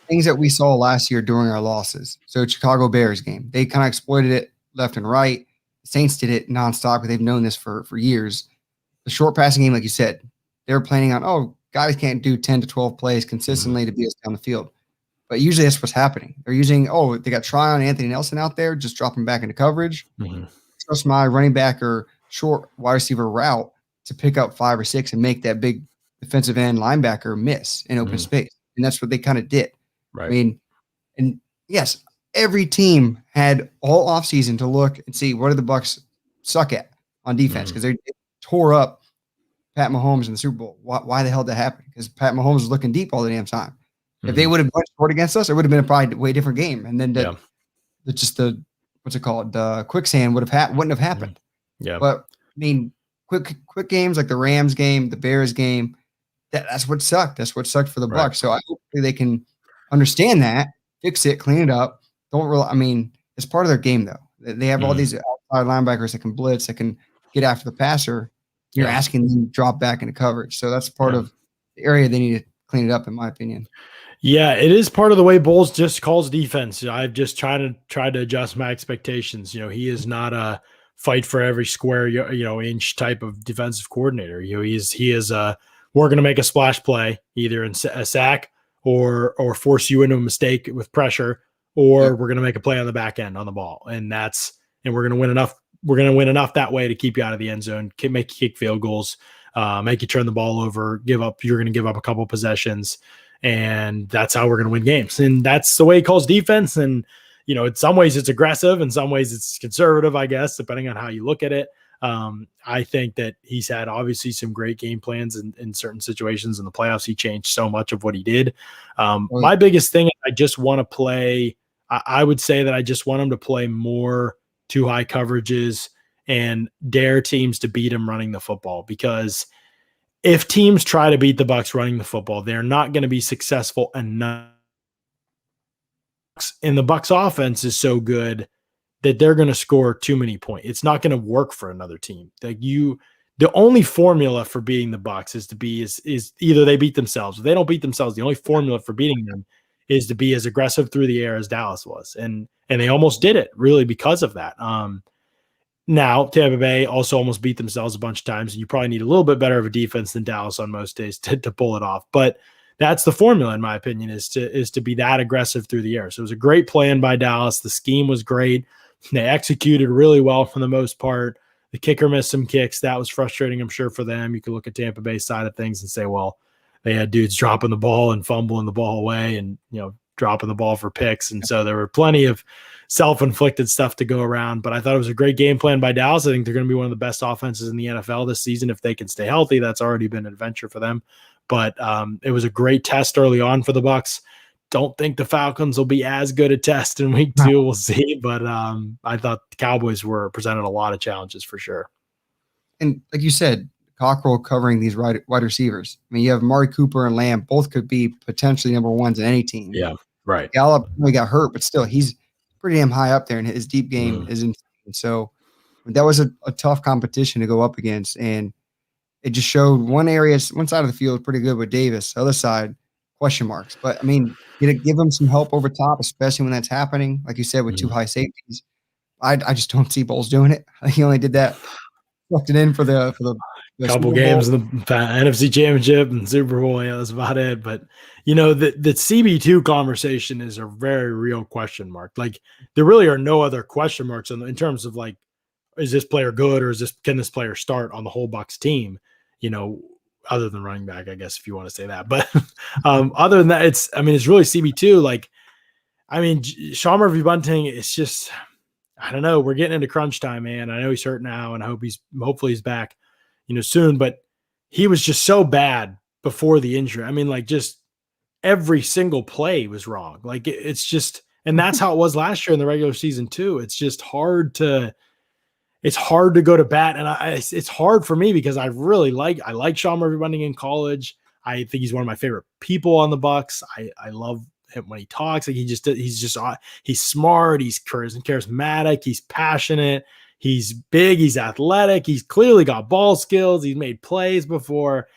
things that we saw last year during our losses. So Chicago Bears game, they kind of exploited it left and right. Saints did it nonstop, but they've known this for years. The short passing game, like you said, they were planning on, oh, guys can't do 10 to 12 plays consistently to beat us down the field. But usually that's what's happening. They're using, oh, they got Tryon Anthony Nelson out there, just dropping back into coverage. Trust my running back or short wide receiver route to pick up 5 or 6 and make that big defensive end linebacker miss in open space. And that's what they kind of did. Right. I mean, and yes, every team had all offseason to look and see what do the Bucs suck at on defense, because they tore up Pat Mahomes in the Super Bowl. Why the hell did that happen? Because Pat Mahomes was looking deep all the damn time. If they would have went short against us, it would have been a probably way different game. And then the what's it called? The quicksand wouldn't have happened. Yeah. But I mean, quick games like the Rams game, the Bears game, that's what sucked. That's what sucked for the Bucs. So I hope they can understand that, fix it, clean it up. I mean, it's part of their game though. They have all these outside linebackers that can blitz, that can get after the passer. You're asking them to drop back into coverage. So that's part of the area they need to clean it up, in my opinion. Yeah, it is part of the way Bowles just calls defense. I've just tried to adjust my expectations. He is not a fight for every square inch type of defensive coordinator. He is we're going to make a splash play, either in a sack or force you into a mistake with pressure, or we're going to make a play on the back end on the ball, and we're going to win enough. We're going to win enough that way to keep you out of the end zone, make you kick field goals, make you turn the ball over, you're going to give up a couple possessions. And that's how we're going to win games. And that's the way he calls defense. And, in some ways it's aggressive, in some ways it's conservative, I guess, depending on how you look at it. I think that he's had obviously some great game plans in certain situations in the playoffs. He changed so much of what he did. My biggest thing, I just want to play. I would say that I just want him to play more too high coverages and dare teams to beat him running the football, because if teams try to beat the Bucs running the football, they're not going to be successful enough. And the Bucs offense is so good that they're going to score too many points. It's not going to work for another team. The only formula for beating the Bucs is either they beat themselves. If they don't beat themselves, the only formula for beating them is to be as aggressive through the air as Dallas was. And they almost did it really because of that. Now, Tampa Bay also almost beat themselves a bunch of times, and you probably need a little bit better of a defense than Dallas on most days to pull it off. But that's the formula, in my opinion, is to be that aggressive through the air. So it was a great plan by Dallas. The scheme was great. They executed really well for the most part. The kicker missed some kicks. That was frustrating, I'm sure, for them. You could look at Tampa Bay's side of things and say, well, they had dudes dropping the ball and fumbling the ball away and, dropping the ball for picks. And so there were plenty of self-inflicted stuff to go around, but I thought it was a great game plan by Dallas. I think they're going to be one of the best offenses in the NFL this season. If they can stay healthy, that's already been an adventure for them. But it was a great test early on for the Bucs. Don't think the Falcons will be as good a test in week 2. We'll see. But I thought the Cowboys were presented a lot of challenges for sure. And like you said, Cockrell covering these wide receivers. I mean, you have Amari Cooper and Lamb, both could be potentially number ones in any team. Yeah, right. Gallup really got hurt, but still, he's pretty damn high up there, and his deep game is insane. So that was a tough competition to go up against, and it just showed one side of the field pretty good with Davis, the other side question marks. But I mean, give him some help over top, especially when that's happening. Like you said, with 2 high safeties, I just don't see Bowles doing it. He only did that, tucked it in for the couple games in the NFC Championship and Super Bowl. Yeah, that's about it. But the CB2 conversation is a very real question mark. Like, there really are no other question marks in terms of like, is this player good, or can this player start on the whole Bucs team? Other than running back, I guess, if you want to say that. But other than that, it's really CB2. Like, Sean Murphy-Bunting, it's just, I don't know. We're getting into crunch time, man. I know he's hurt now, and hopefully he's back, soon. But he was just so bad before the injury. Just every single play was wrong. Like, it's just, and that's how it was last year in the regular season too. It's just hard to go to bat. And it's hard for me because I like Sean Murphy-Bunting in college. I think he's one of my favorite people on the Bucs. I love when he talks. Like he's smart, he's charismatic, he's passionate, he's big, he's athletic, he's clearly got ball skills, he's made plays before.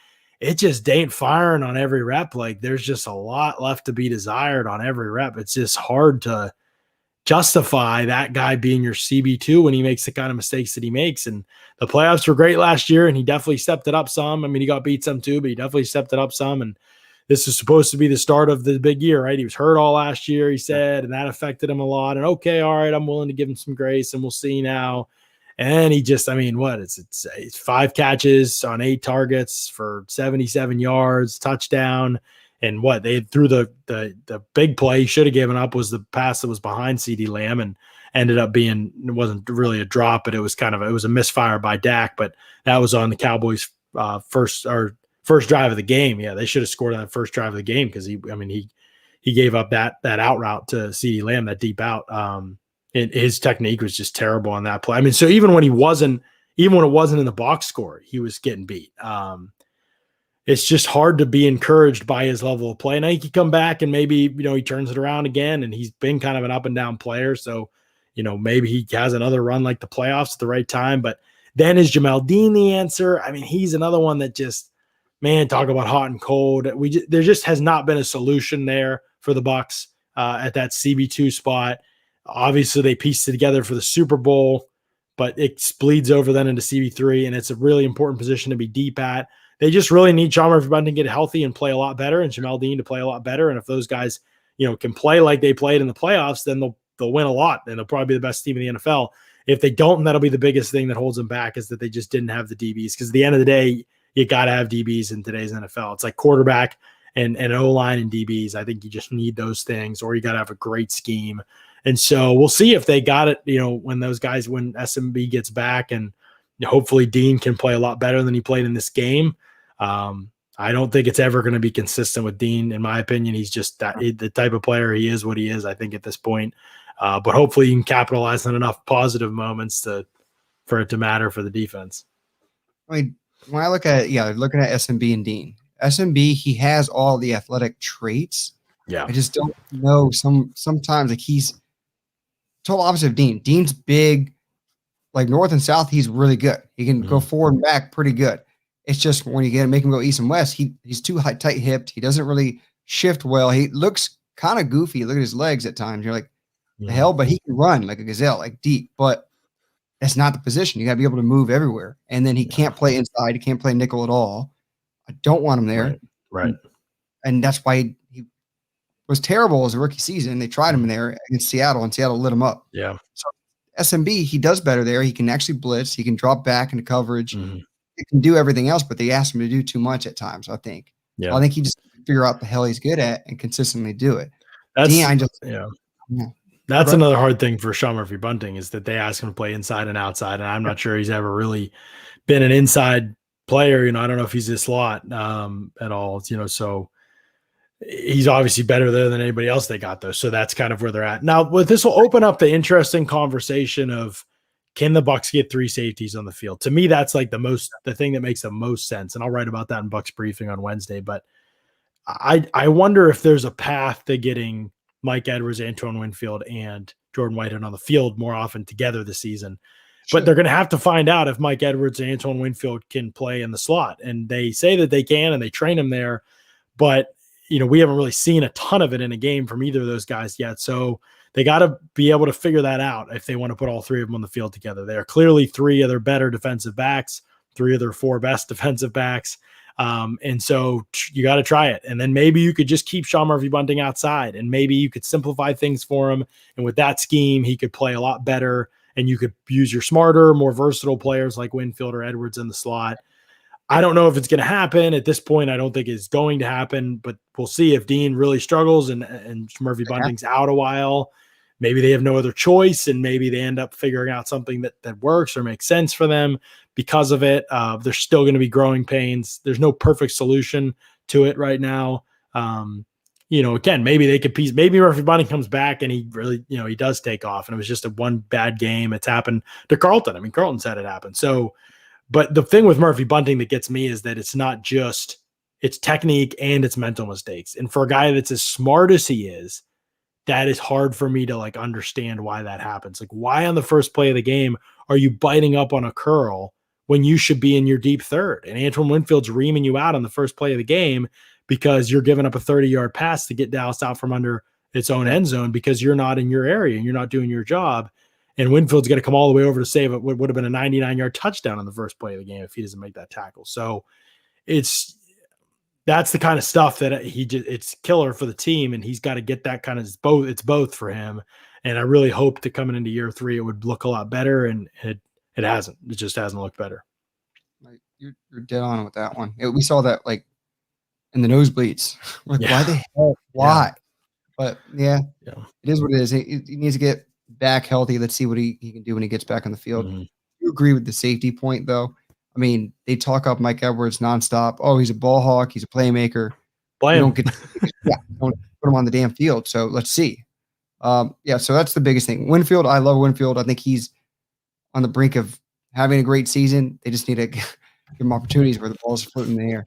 It just ain't firing on every rep. Like there's just a lot left to be desired on every rep. It's just hard to justify that guy being your CB2 when he makes the kind of mistakes that he makes. And the playoffs were great last year, and he definitely stepped it up some. I mean, he got beat some too, but he definitely stepped it up some. And this is supposed to be the start of the big year, right? He was hurt all last year, he said, and that affected him a lot. And okay, all right, I'm willing to give him some grace, and we'll see now. And he just, I mean, what? It's 5 catches on 8 targets for 77 yards, touchdown. And what they threw the big play he should have given up was the pass that was behind CeeDee Lamb and ended up being, it wasn't really a drop, but it was a misfire by Dak. But that was on the Cowboys' first drive of the game. Yeah, they should have scored on that first drive of the game because he gave up that out route to CeeDee Lamb, that deep out. And his technique was just terrible on that play. I mean, so even when it wasn't in the box score, he was getting beat. It's just hard to be encouraged by his level of play. Now he could come back and maybe, he turns it around again, and he's been kind of an up and down player. So, maybe he has another run like the playoffs at the right time. But then is Jamel Dean the answer? I mean, he's another one that just, man, talk about hot and cold. There just has not been a solution there for the Bucs at that CB2 spot. Obviously, they pieced it together for the Super Bowl, but it bleeds over then into CB3, and it's a really important position to be deep at. They just really need Sean Murphy-Bunting to get healthy and play a lot better, and Jamel Dean to play a lot better. And if those guys, can play like they played in the playoffs, then they'll win a lot, and they'll probably be the best team in the NFL. If they don't, that'll be the biggest thing that holds them back, is that they just didn't have the DBs. Because at the end of the day, you got to have DBs in today's NFL. It's like quarterback and O-line and DBs. I think you just need those things, or you got to have a great scheme. And so we'll see if they got it, when SMB gets back, and hopefully Dean can play a lot better than he played in this game. I don't think it's ever going to be consistent with Dean. In my opinion, he's just the type of player he is, what he is, I think, at this point. But hopefully you can capitalize on enough positive moments for it to matter for the defense. I mean, when I look at SMB and Dean, SMB, he has all the athletic traits. Yeah. I just don't know. Sometimes like he's total opposite of Dean. Dean's big, like north and south, he's really good. He can go forward and back pretty good. It's just when you make him go east and west, he's too tight hipped. He doesn't really shift well. He looks kind of goofy. Look at his legs at times. You're like, the hell? But he can run like a gazelle, like deep. But that's not the position. You got to be able to move everywhere. And then he can't play inside. He can't play nickel at all. I don't want him there. Right. And that's why he was terrible as a rookie season. They tried him there against Seattle, and Seattle lit him up. Yeah. So SMB, he does better there. He can actually blitz. He can drop back into coverage. He can do everything else, but they asked him to do too much at times, I think. Yeah. I think he just figure out the hell he's good at and consistently do it. That's another hard thing for Sean Murphy-Bunting, is that they ask him to play inside and outside, and I'm not sure he's ever really been an inside player. I don't know if he's a slot at all. So he's obviously better there than anybody else they got, though. So that's kind of where they're at now. This will open up the interesting conversation of, can the Bucs get 3 safeties on the field? To me, that's like the thing that makes the most sense. And I'll write about that in Bucs briefing on Wednesday. But I wonder if there's a path to getting Mike Edwards, Antoine Winfield, and Jordan Whitehead on the field more often together this season. Sure. But they're going to have to find out if Mike Edwards and Antoine Winfield can play in the slot. And they say that they can, and they train him there. But, we haven't really seen a ton of it in a game from either of those guys yet. So they got to be able to figure that out if they want to put all 3 of them on the field together. They are clearly 3 of their better defensive backs, 3 of their 4 best defensive backs. And so you got to try it. And then maybe you could just keep Sean Murphy-Bunting outside, and maybe you could simplify things for him. And with that scheme, he could play a lot better, and you could use your smarter, more versatile players like Winfield or Edwards in the slot. I don't know if it's going to happen at this point. I don't think it's going to happen, but we'll see if Dean really struggles and Murphy-Bunting's out a while. Maybe they have no other choice, and maybe they end up figuring out something that works or makes sense for them because of it. There's still going to be growing pains. There's no perfect solution to it right now. Again, maybe they could piece. Maybe Murphy-Bunting comes back and he really, he does take off, and it was just a one bad game. It's happened to Carlton. I mean, Carlton said it happened. So, but the thing with Murphy-Bunting that gets me is that it's not just it's technique and it's mental mistakes. And for a guy that's as smart as he is, that is hard for me to like understand why that happens. Like, why on the first play of the game are you biting up on a curl when you should be in your deep third? And Antoine Winfield's reaming you out on the first play of the game because you're giving up a 30-yard pass to get Dallas out from under its own end zone because you're not in your area and you're not doing your job. And Winfield's going to come all the way over to save it. What would have been a 99-yard touchdown on the first play of the game if he doesn't make that tackle. So that's the kind of stuff that it's killer for the team. And he's got to get that kind of, it's both for him. And I really hope that coming into year 3, it would look a lot better. And it hasn't. It just hasn't looked better. You're dead on with that one. We saw that like in the nosebleeds. Like, why the hell? Why? Yeah. But yeah, it is what it is. He needs to get back healthy. Let's see what he can do when he gets back on the field. Mm-hmm. You agree with the safety point, though? I mean, they talk up Mike Edwards nonstop. Oh, he's a ball hawk. He's a playmaker. Don't put him on the damn field. So let's see. So that's the biggest thing. Winfield, I love Winfield. I think he's on the brink of having a great season. They just need to give him opportunities where the ball's floating in the air.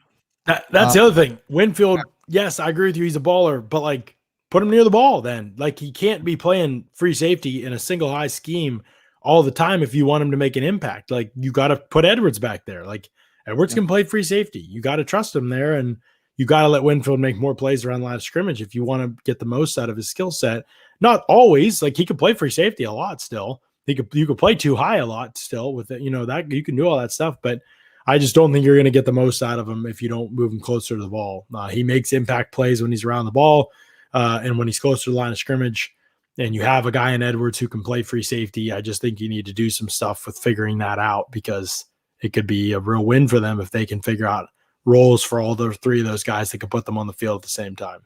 That's the other thing. Winfield, yes, I agree with you. He's a baller, but like, put him near the ball then. Like, he can't be playing free safety in a single high scheme all the time if you want him to make an impact. Like, you got to put Edwards back there. Like, Edwards can play free safety. You got to trust him there, and you got to let Winfield make more plays around the line of scrimmage if you want to get the most out of his skill set. Not always. Like, he could play free safety a lot still. You could play too high a lot still with it. That you can do all that stuff, but I just don't think you're going to get the most out of him if you don't move him closer to the ball. He makes impact plays when he's around the ball. And when he's closer to the line of scrimmage and you have a guy in Edwards who can play free safety, I just think you need to do some stuff with figuring that out, because it could be a real win for them if they can figure out roles for all the 3 of those guys that can put them on the field at the same time.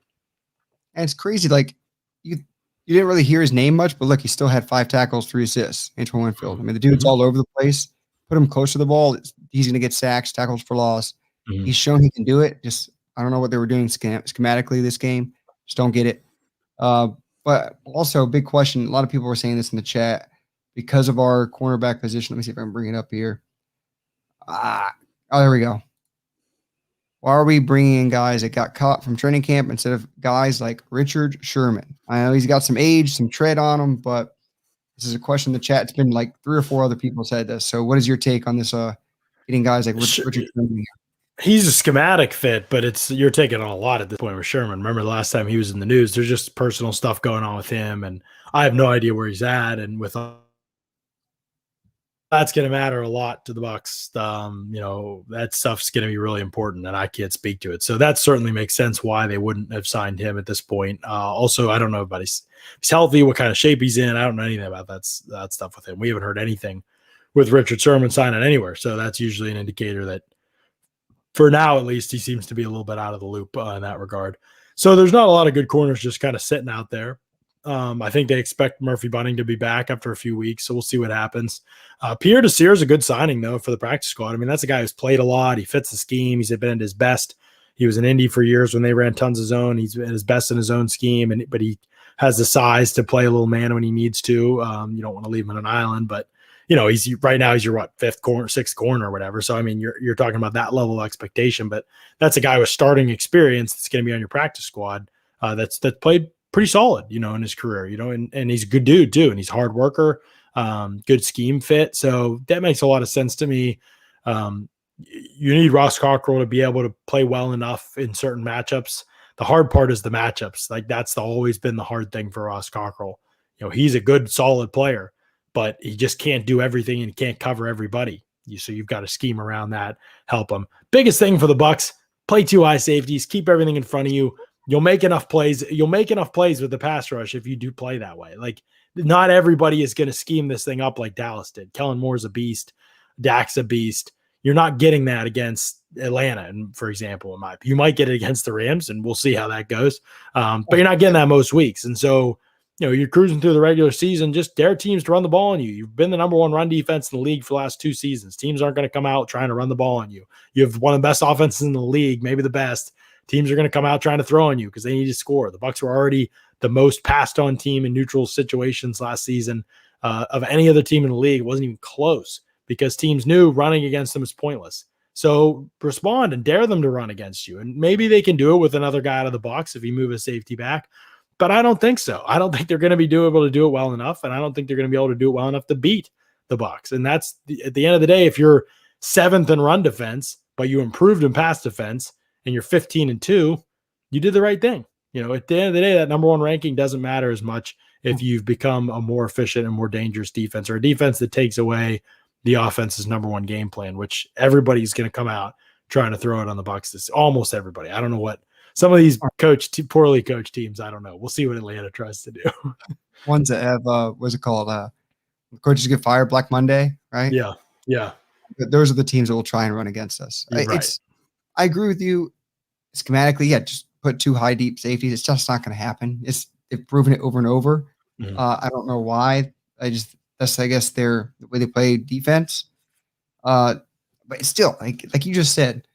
And it's crazy. Like, you didn't really hear his name much, but look, he still had 5 tackles, 3 assists. Antoine Winfield. I mean, the dude's all over the place. Put him close to the ball. He's going to get sacks, tackles for loss. Mm-hmm. He's shown he can do it. Just, I don't know what they were doing schematically this game. Just don't get it. But also, big question. A lot of people were saying this in the chat because of our cornerback position. Let me see if I can bring it up here. There we go. Why are we bringing in guys that got caught from training camp instead of guys like Richard Sherman? I know he's got some age, some tread on him, but this is a question in the chat. It's been like 3 or 4 other people said this. So what is your take on this, getting guys like Richard Sherman? He's a schematic fit, but you're taking on a lot at this point with Sherman. Remember the last time he was in the news, there's just personal stuff going on with him, and I have no idea where he's at. And with that's going to matter a lot to the Bucs. That stuff's going to be really important, and I can't speak to it. So that certainly makes sense why they wouldn't have signed him at this point. Also, I don't know about he's healthy, what kind of shape he's in. I don't know anything about that stuff with him. We haven't heard anything with Richard Sherman signing anywhere. So that's usually an indicator that, for now, at least, he seems to be a little bit out of the loop in that regard. So there's not a lot of good corners just kind of sitting out there. I think they expect Murphy Bunting to be back after a few weeks, so we'll see what happens. Pierre Desir is a good signing, though, for the practice squad. I mean, that's a guy who's played a lot. He fits the scheme. He's been at his best. He was in Indy for years when they ran tons of zone. He's at his best in his own scheme, but he has the size to play a little man when he needs to. You don't want to leave him on an island, but he's right now, he's your 5th corner, 6th corner or whatever. So, I mean, you're talking about that level of expectation, but that's a guy with starting experience that's going to be on your practice squad. That's played pretty solid, in his career, and he's a good dude too. And he's a hard worker, good scheme fit. So that makes a lot of sense to me. You need Ross Cockrell to be able to play well enough in certain matchups. The hard part is the matchups. Like, that's always been the hard thing for Ross Cockrell. He's a good, solid player, but he just can't do everything and he can't cover everybody. So you've got to scheme around that, help him. Biggest thing for the Bucs, play 2 high safeties, keep everything in front of you. You'll make enough plays. You'll make enough plays with the pass rush if you do play that way. Like, not everybody is going to scheme this thing up like Dallas did. Kellen Moore's a beast. Dak's a beast. You're not getting that against Atlanta, and for example, you might get it against the Rams, and we'll see how that goes. But you're not getting that most weeks. And so, you're cruising through the regular season, just dare teams to run the ball on you. You've been the number 1 run defense in the league for the last 2 seasons. Teams aren't going to come out trying to run the ball on you. You have one of the best offenses in the league, maybe the best. Teams are going to come out trying to throw on you because they need to score. The Bucs were already the most passed on team in neutral situations last season of any other team in the league. It wasn't even close because teams knew running against them is pointless. So respond and dare them to run against you. And maybe they can do it with another guy out of the box if you move a safety back. But I don't think so. I don't think they're going to be able to do it well enough. And I don't think they're going to be able to do it well enough to beat the Bucs. And that's at the end of the day, if you're 7th in run defense, but you improved in pass defense and you're 15-2, you did the right thing. At the end of the day, that number 1 ranking doesn't matter as much if you've become a more efficient and more dangerous defense, or a defense that takes away the offense's number 1 game plan, which everybody's going to come out trying to throw it on the Bucs. Almost everybody. I don't know what some of these poorly coached teams. I don't know. We'll see what Atlanta tries to do. Ones that have what's it called? Coaches get fired Black Monday, right? Yeah. But those are the teams that will try and run against us. Right. I agree with you. Schematically, just put 2 high deep safeties. It's just not going to happen. They've proven it over and over. Mm-hmm. I don't know why. That's I guess the way they play defense. But still, like you just said,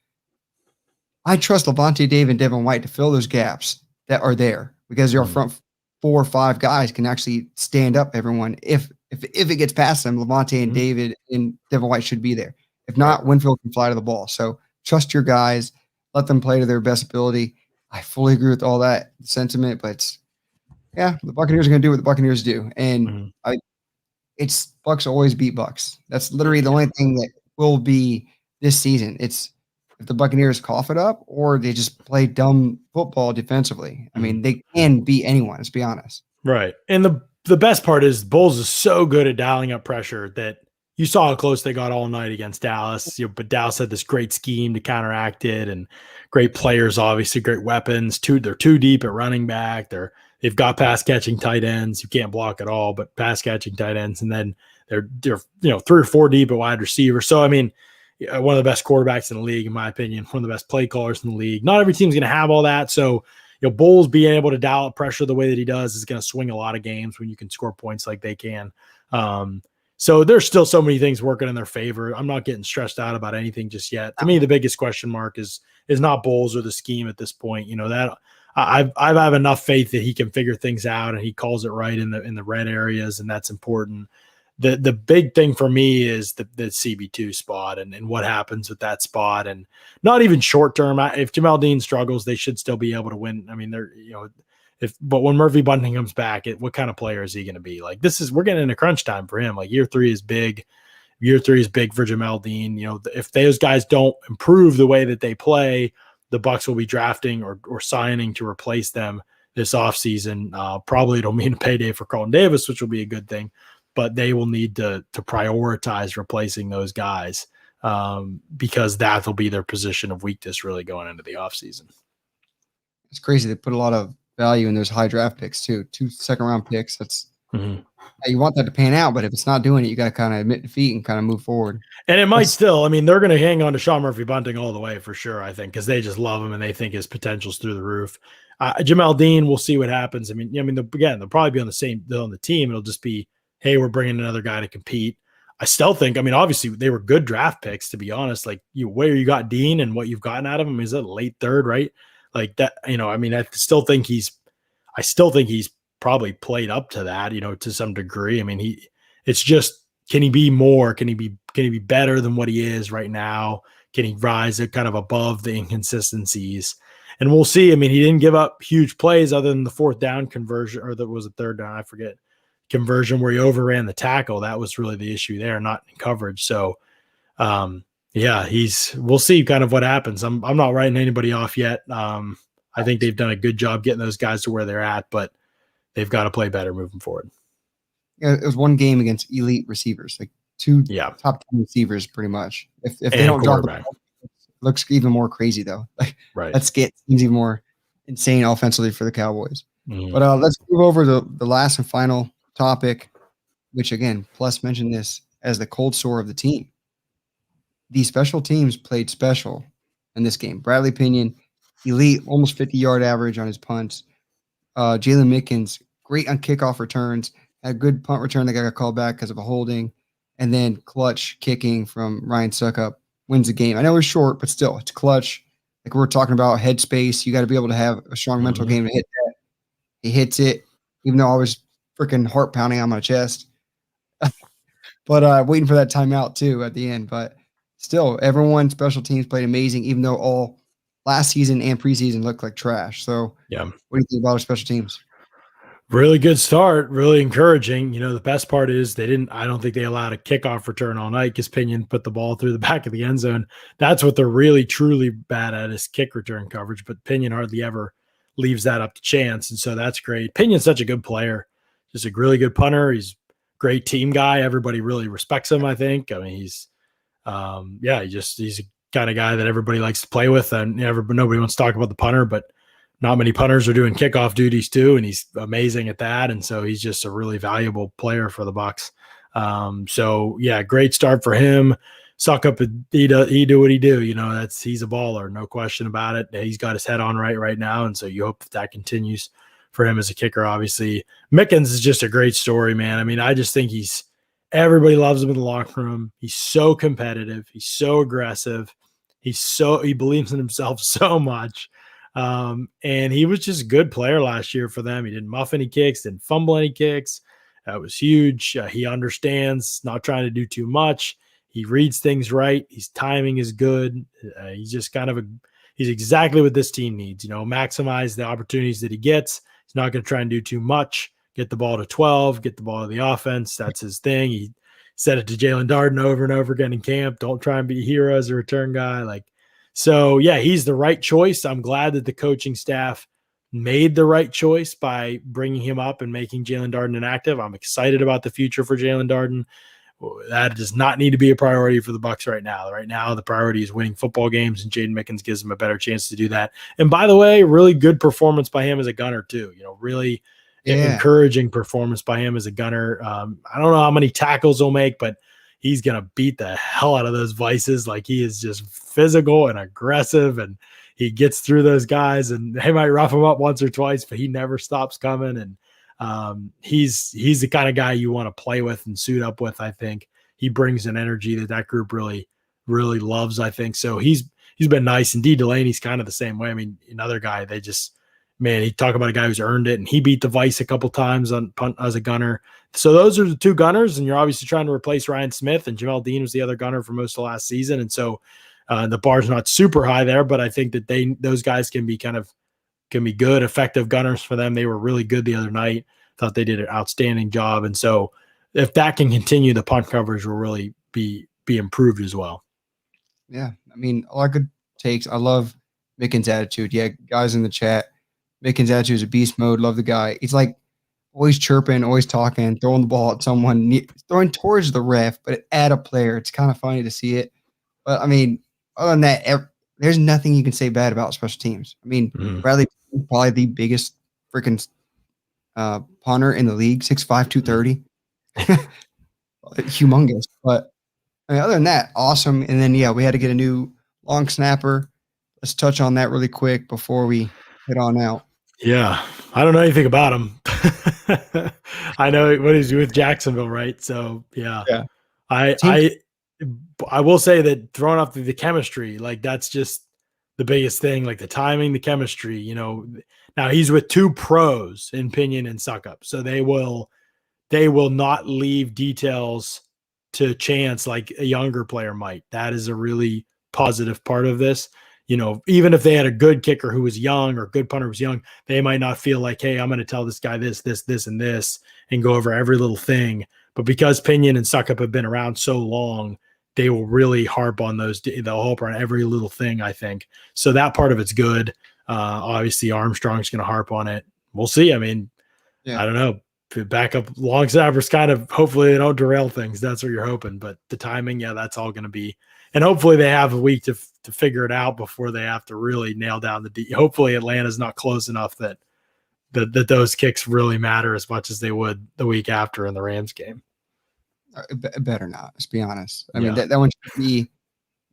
I trust Levante David and Devin White to fill those gaps that are there, because your front 4 or 5 guys can actually stand up everyone. If it gets past them, Levante and David and Devin White should be there. If not, Winfield can fly to the ball. So trust your guys, let them play to their best ability. I fully agree with all that sentiment, but the Buccaneers are going to do what the Buccaneers do, and it's Bucs always beat Bucs. That's literally the only thing that will be this season. It's if the Buccaneers cough it up or they just play dumb football defensively. I mean, they can beat anyone. Let's be honest. Right, and the best part is Bulls is so good at dialing up pressure that you saw how close they got all night against Dallas. But Dallas had this great scheme to counteract it, and great players, obviously great weapons. They're too deep at running back. They've got pass catching tight ends. You can't block at all, but pass catching tight ends, and then they're 3 or 4 deep at wide receiver. So I mean, one of the best quarterbacks in the league, in my opinion, one of the best play callers in the league. Not every team's going to have all that, so. Bulls being able to dial up pressure the way that he does is going to swing a lot of games when you can score points like they can. So there's still so many things working in their favor. I'm not getting stressed out about anything just yet. To me, the biggest question mark is not Bulls or the scheme at this point. That I have enough faith that he can figure things out and he calls it right in the red areas, and that's important. The big thing for me is the CB2 spot and what happens with that spot, and not even short term. If Jamel Dean struggles, they should still be able to win. I mean, but when Murphy Bunting comes back, what kind of player is he going to be? Like we're getting into crunch time for him. Like year 3 is big. Year 3 is big for Jamel Dean. If those guys don't improve the way that they play, the Bucs will be drafting or signing to replace them this offseason. Probably it'll mean a payday for Carlton Davis, which will be a good thing. But they will need to prioritize replacing those guys because that will be their position of weakness really going into the offseason. It's crazy. They put a lot of value in those high draft picks too. 2 second-round picks. That's you want that to pan out, but if it's not doing it, you got to kind of admit defeat and kind of move forward. And it might still. I mean, they're going to hang on to Sean Murphy Bunting all the way for sure, I think, because they just love him and they think his potential's through the roof. Jamel Dean, we'll see what happens. I mean, they'll probably be on the team. It'll just be, hey, we're bringing another guy to compete. I still think, obviously they were good draft picks, to be honest. Like where you got Dean and what you've gotten out of him is that late 3rd, right? Like that, I still think he's probably played up to that, to some degree. I mean, it's just, can he be more? Can he be better than what he is right now? Can he rise kind of above the inconsistencies? And we'll see. I mean, he didn't give up huge plays other than the 4th down conversion, or that was a 3rd down, I forget. Conversion where he overran the tackle. That was really the issue there, not in coverage. So we'll see kind of what happens. I'm not writing anybody off yet. I think they've done a good job getting those guys to where they're at, but they've got to play better moving forward. Yeah, it was one game against elite receivers, like 2 top 10 receivers pretty much. If they don't drop the ball, it looks even more crazy though. Like let's get things even more insane offensively for the Cowboys. But let's move over to the last and final topic, which again, Plus mentioned this as the cold sore of the team. The special teams played special in this game. Bradley Pinion, elite, almost 50-yard average on his punts. Jalen Mickens, great on kickoff returns, had a good punt return that got called back because of a holding, and then clutch kicking from Ryan Suckup wins the game. I know it's short, but still, it's clutch. Like we're talking about headspace, you got to be able to have a strong mental game to hit that. He hits it, even though I was freaking heart pounding on my chest. But waiting for that timeout too at the end. But still, everyone special teams played amazing, even though all last season and preseason looked like trash. So, Yeah. what do you think about our special teams? Really good start, really encouraging. You know, the best part is I don't think they allowed a kickoff return all night because Pinion put the ball through the back of the end zone. That's what they're really, truly bad at is kick return coverage, but Pinion hardly ever leaves that up to chance. And so that's great. Pinion's such a good player, just a really good punter. He's a great team guy. Everybody really respects him, I think. I mean, he's a kind of guy that everybody likes to play with, and nobody wants to talk about the punter, but not many punters are doing kickoff duties too, and he's amazing at that. And so he's just a really valuable player for the Bucs. So yeah, great start for him. Suck up, he do what he do. You know, he's a baller, no question about it. He's got his head on right now, and so you hope that continues for him as a kicker. Obviously, Mickens is just a great story, man. I mean, I just think everybody loves him in the locker room. He's so competitive. He's so aggressive. He believes in himself so much. And he was just a good player last year for them. He didn't muff any kicks, didn't fumble any kicks. That was huge. He understands not trying to do too much. He reads things right. His timing is good. He's just he's exactly what this team needs, maximize the opportunities that he gets. He's not going to try and do too much. Get the ball to 12, get the ball to the offense. That's his thing. He said it to Jalen Darden over and over again in camp. Don't try and be a hero as a return guy. So, yeah, he's the right choice. I'm glad that the coaching staff made the right choice by bringing him up and making Jalen Darden inactive. I'm excited about the future for Jalen Darden. That does not need to be a priority for the Bucs right now. Right now, the priority is winning football games, and Jaden Mickens gives him a better chance to do that. And by the way, really good performance by him as a gunner too. Really encouraging performance by him as a gunner. I don't know how many tackles he'll make, but he's going to beat the hell out of those vices. He is just physical and aggressive, and he gets through those guys, and they might rough him up once or twice, but he never stops coming. And he's the kind of guy you want to play with and suit up with. I think he brings an energy that group really, really loves. I think so. He's been nice, and D. Delaney's kind of the same way. I mean, another guy, he talk about a guy who's earned it, and he beat the vice a couple times on punt as a gunner. So those are the two gunners, and you're obviously trying to replace Ryan Smith, and Jamel Dean was the other gunner for most of last season. And so the bar's not super high there, but I think that those guys can be good, effective gunners for them. They were really good the other night. Thought they did an outstanding job. And so if that can continue, the punt coverage will really be improved as well. Yeah. I mean, a lot of good takes. I love Mickens' attitude. Yeah, guys in the chat, Mickens' attitude is a beast mode. Love the guy. He's always chirping, always talking, throwing the ball at someone, throwing towards the ref, but at a player. It's kind of funny to see it. But, I mean, other than that, there's nothing you can say bad about special teams. I mean, Bradley probably the biggest freaking punter in the league, 6'5", 230. Humongous. But, I mean, other than that, awesome. And then, we had to get a new long snapper. Let's touch on that really quick before we head on out. Yeah, I don't know anything about him. I know what he's with Jacksonville, right? So yeah. I will say that throwing off the chemistry, that's just the biggest thing. The timing, the chemistry. Now he's with two pros in Pinion and Suckup, so they will not leave details to chance like a younger player might. That is a really positive part of this. Even if they had a good kicker who was young or a good punter who was young, they might not feel like, hey, I'm going to tell this guy this, and this, and go over every little thing. But because Pinion and Suckup have been around so long, they will really harp on those. They'll harp on every little thing, I think. So that part of it's good. Obviously, Armstrong's going to harp on it. We'll see. I mean, I don't know. Backup long snappers hopefully they don't derail things. That's what you're hoping. But the timing, that's all going to be. And hopefully they have a week to figure it out before they have to really nail down hopefully Atlanta's not close enough that those kicks really matter as much as they would the week after in the Rams game. Better not, let's be honest. I mean, that one should be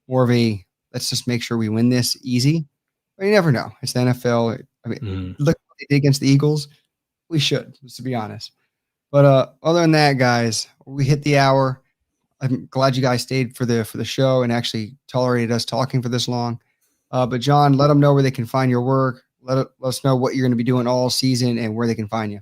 more of a, let's just make sure we win this easy. But you never know. It's the NFL. I mean, look what they did against the Eagles. We should, to be honest. But other than that, guys, we hit the hour. I'm glad you guys stayed for the show and actually tolerated us talking for this long. But John, let them know where they can find your work. Let us know what you're going to be doing all season and where they can find you.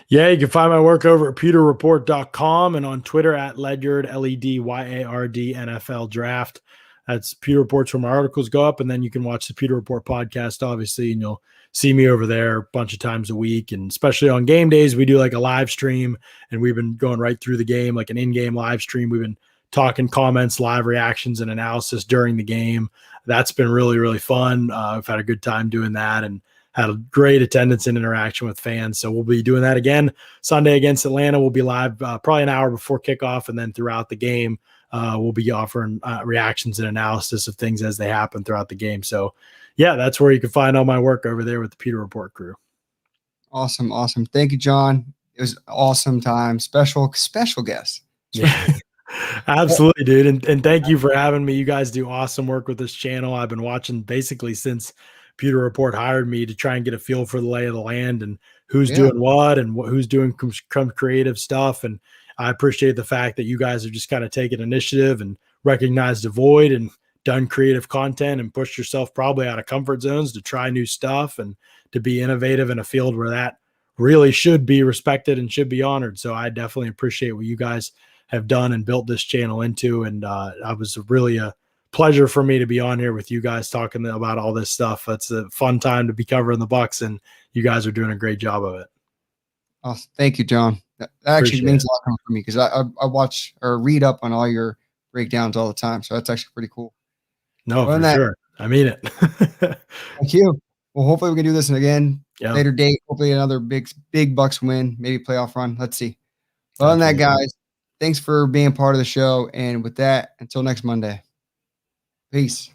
Yeah, you can find my work over at pewterreport.com and on Twitter at Ledyard, Ledyard NFL Draft. That's Pewter Reports where my articles go up, and then you can watch the Pewter Report podcast, obviously, and you'll see me over there a bunch of times a week. And especially on game days, we do like a live stream, and we've been going right through the game, like an in-game live stream. We've been talking comments, live reactions, and analysis during the game. That's been really, really fun. I've had a good time doing that, and had a great attendance and interaction with fans. So we'll be doing that again Sunday against Atlanta. We'll be live probably an hour before kickoff, and then throughout the game, we'll be offering reactions and analysis of things as they happen throughout the game. So, yeah, that's where you can find all my work over there with the Pewter Report crew. Awesome. Thank you, John. It was awesome time. Special guest. Yeah. Absolutely, dude. And thank you for having me. You guys do awesome work with this channel. I've been watching basically since Pewter Report hired me to try and get a feel for the lay of the land and who's doing what and who's doing creative stuff. And I appreciate the fact that you guys have just kind of taken initiative and recognized a void and done creative content and pushed yourself probably out of comfort zones to try new stuff and to be innovative in a field where that really should be respected and should be honored. So I definitely appreciate what you guys have done and built this channel into. And I was really a pleasure for me to be on here with you guys talking about all this stuff. It's a fun time to be covering the Bucs, and you guys are doing a great job of it. Oh, thank you, John. That actually means a lot for me because I watch or read up on all your breakdowns all the time. So that's actually pretty cool. No, for sure. I mean it. Thank you. Well, hopefully we can do this again. Later date. Hopefully another big Bucs win, maybe playoff run. Let's see. Other than that, guys, thanks for being part of the show. And with that, until next Monday. Peace.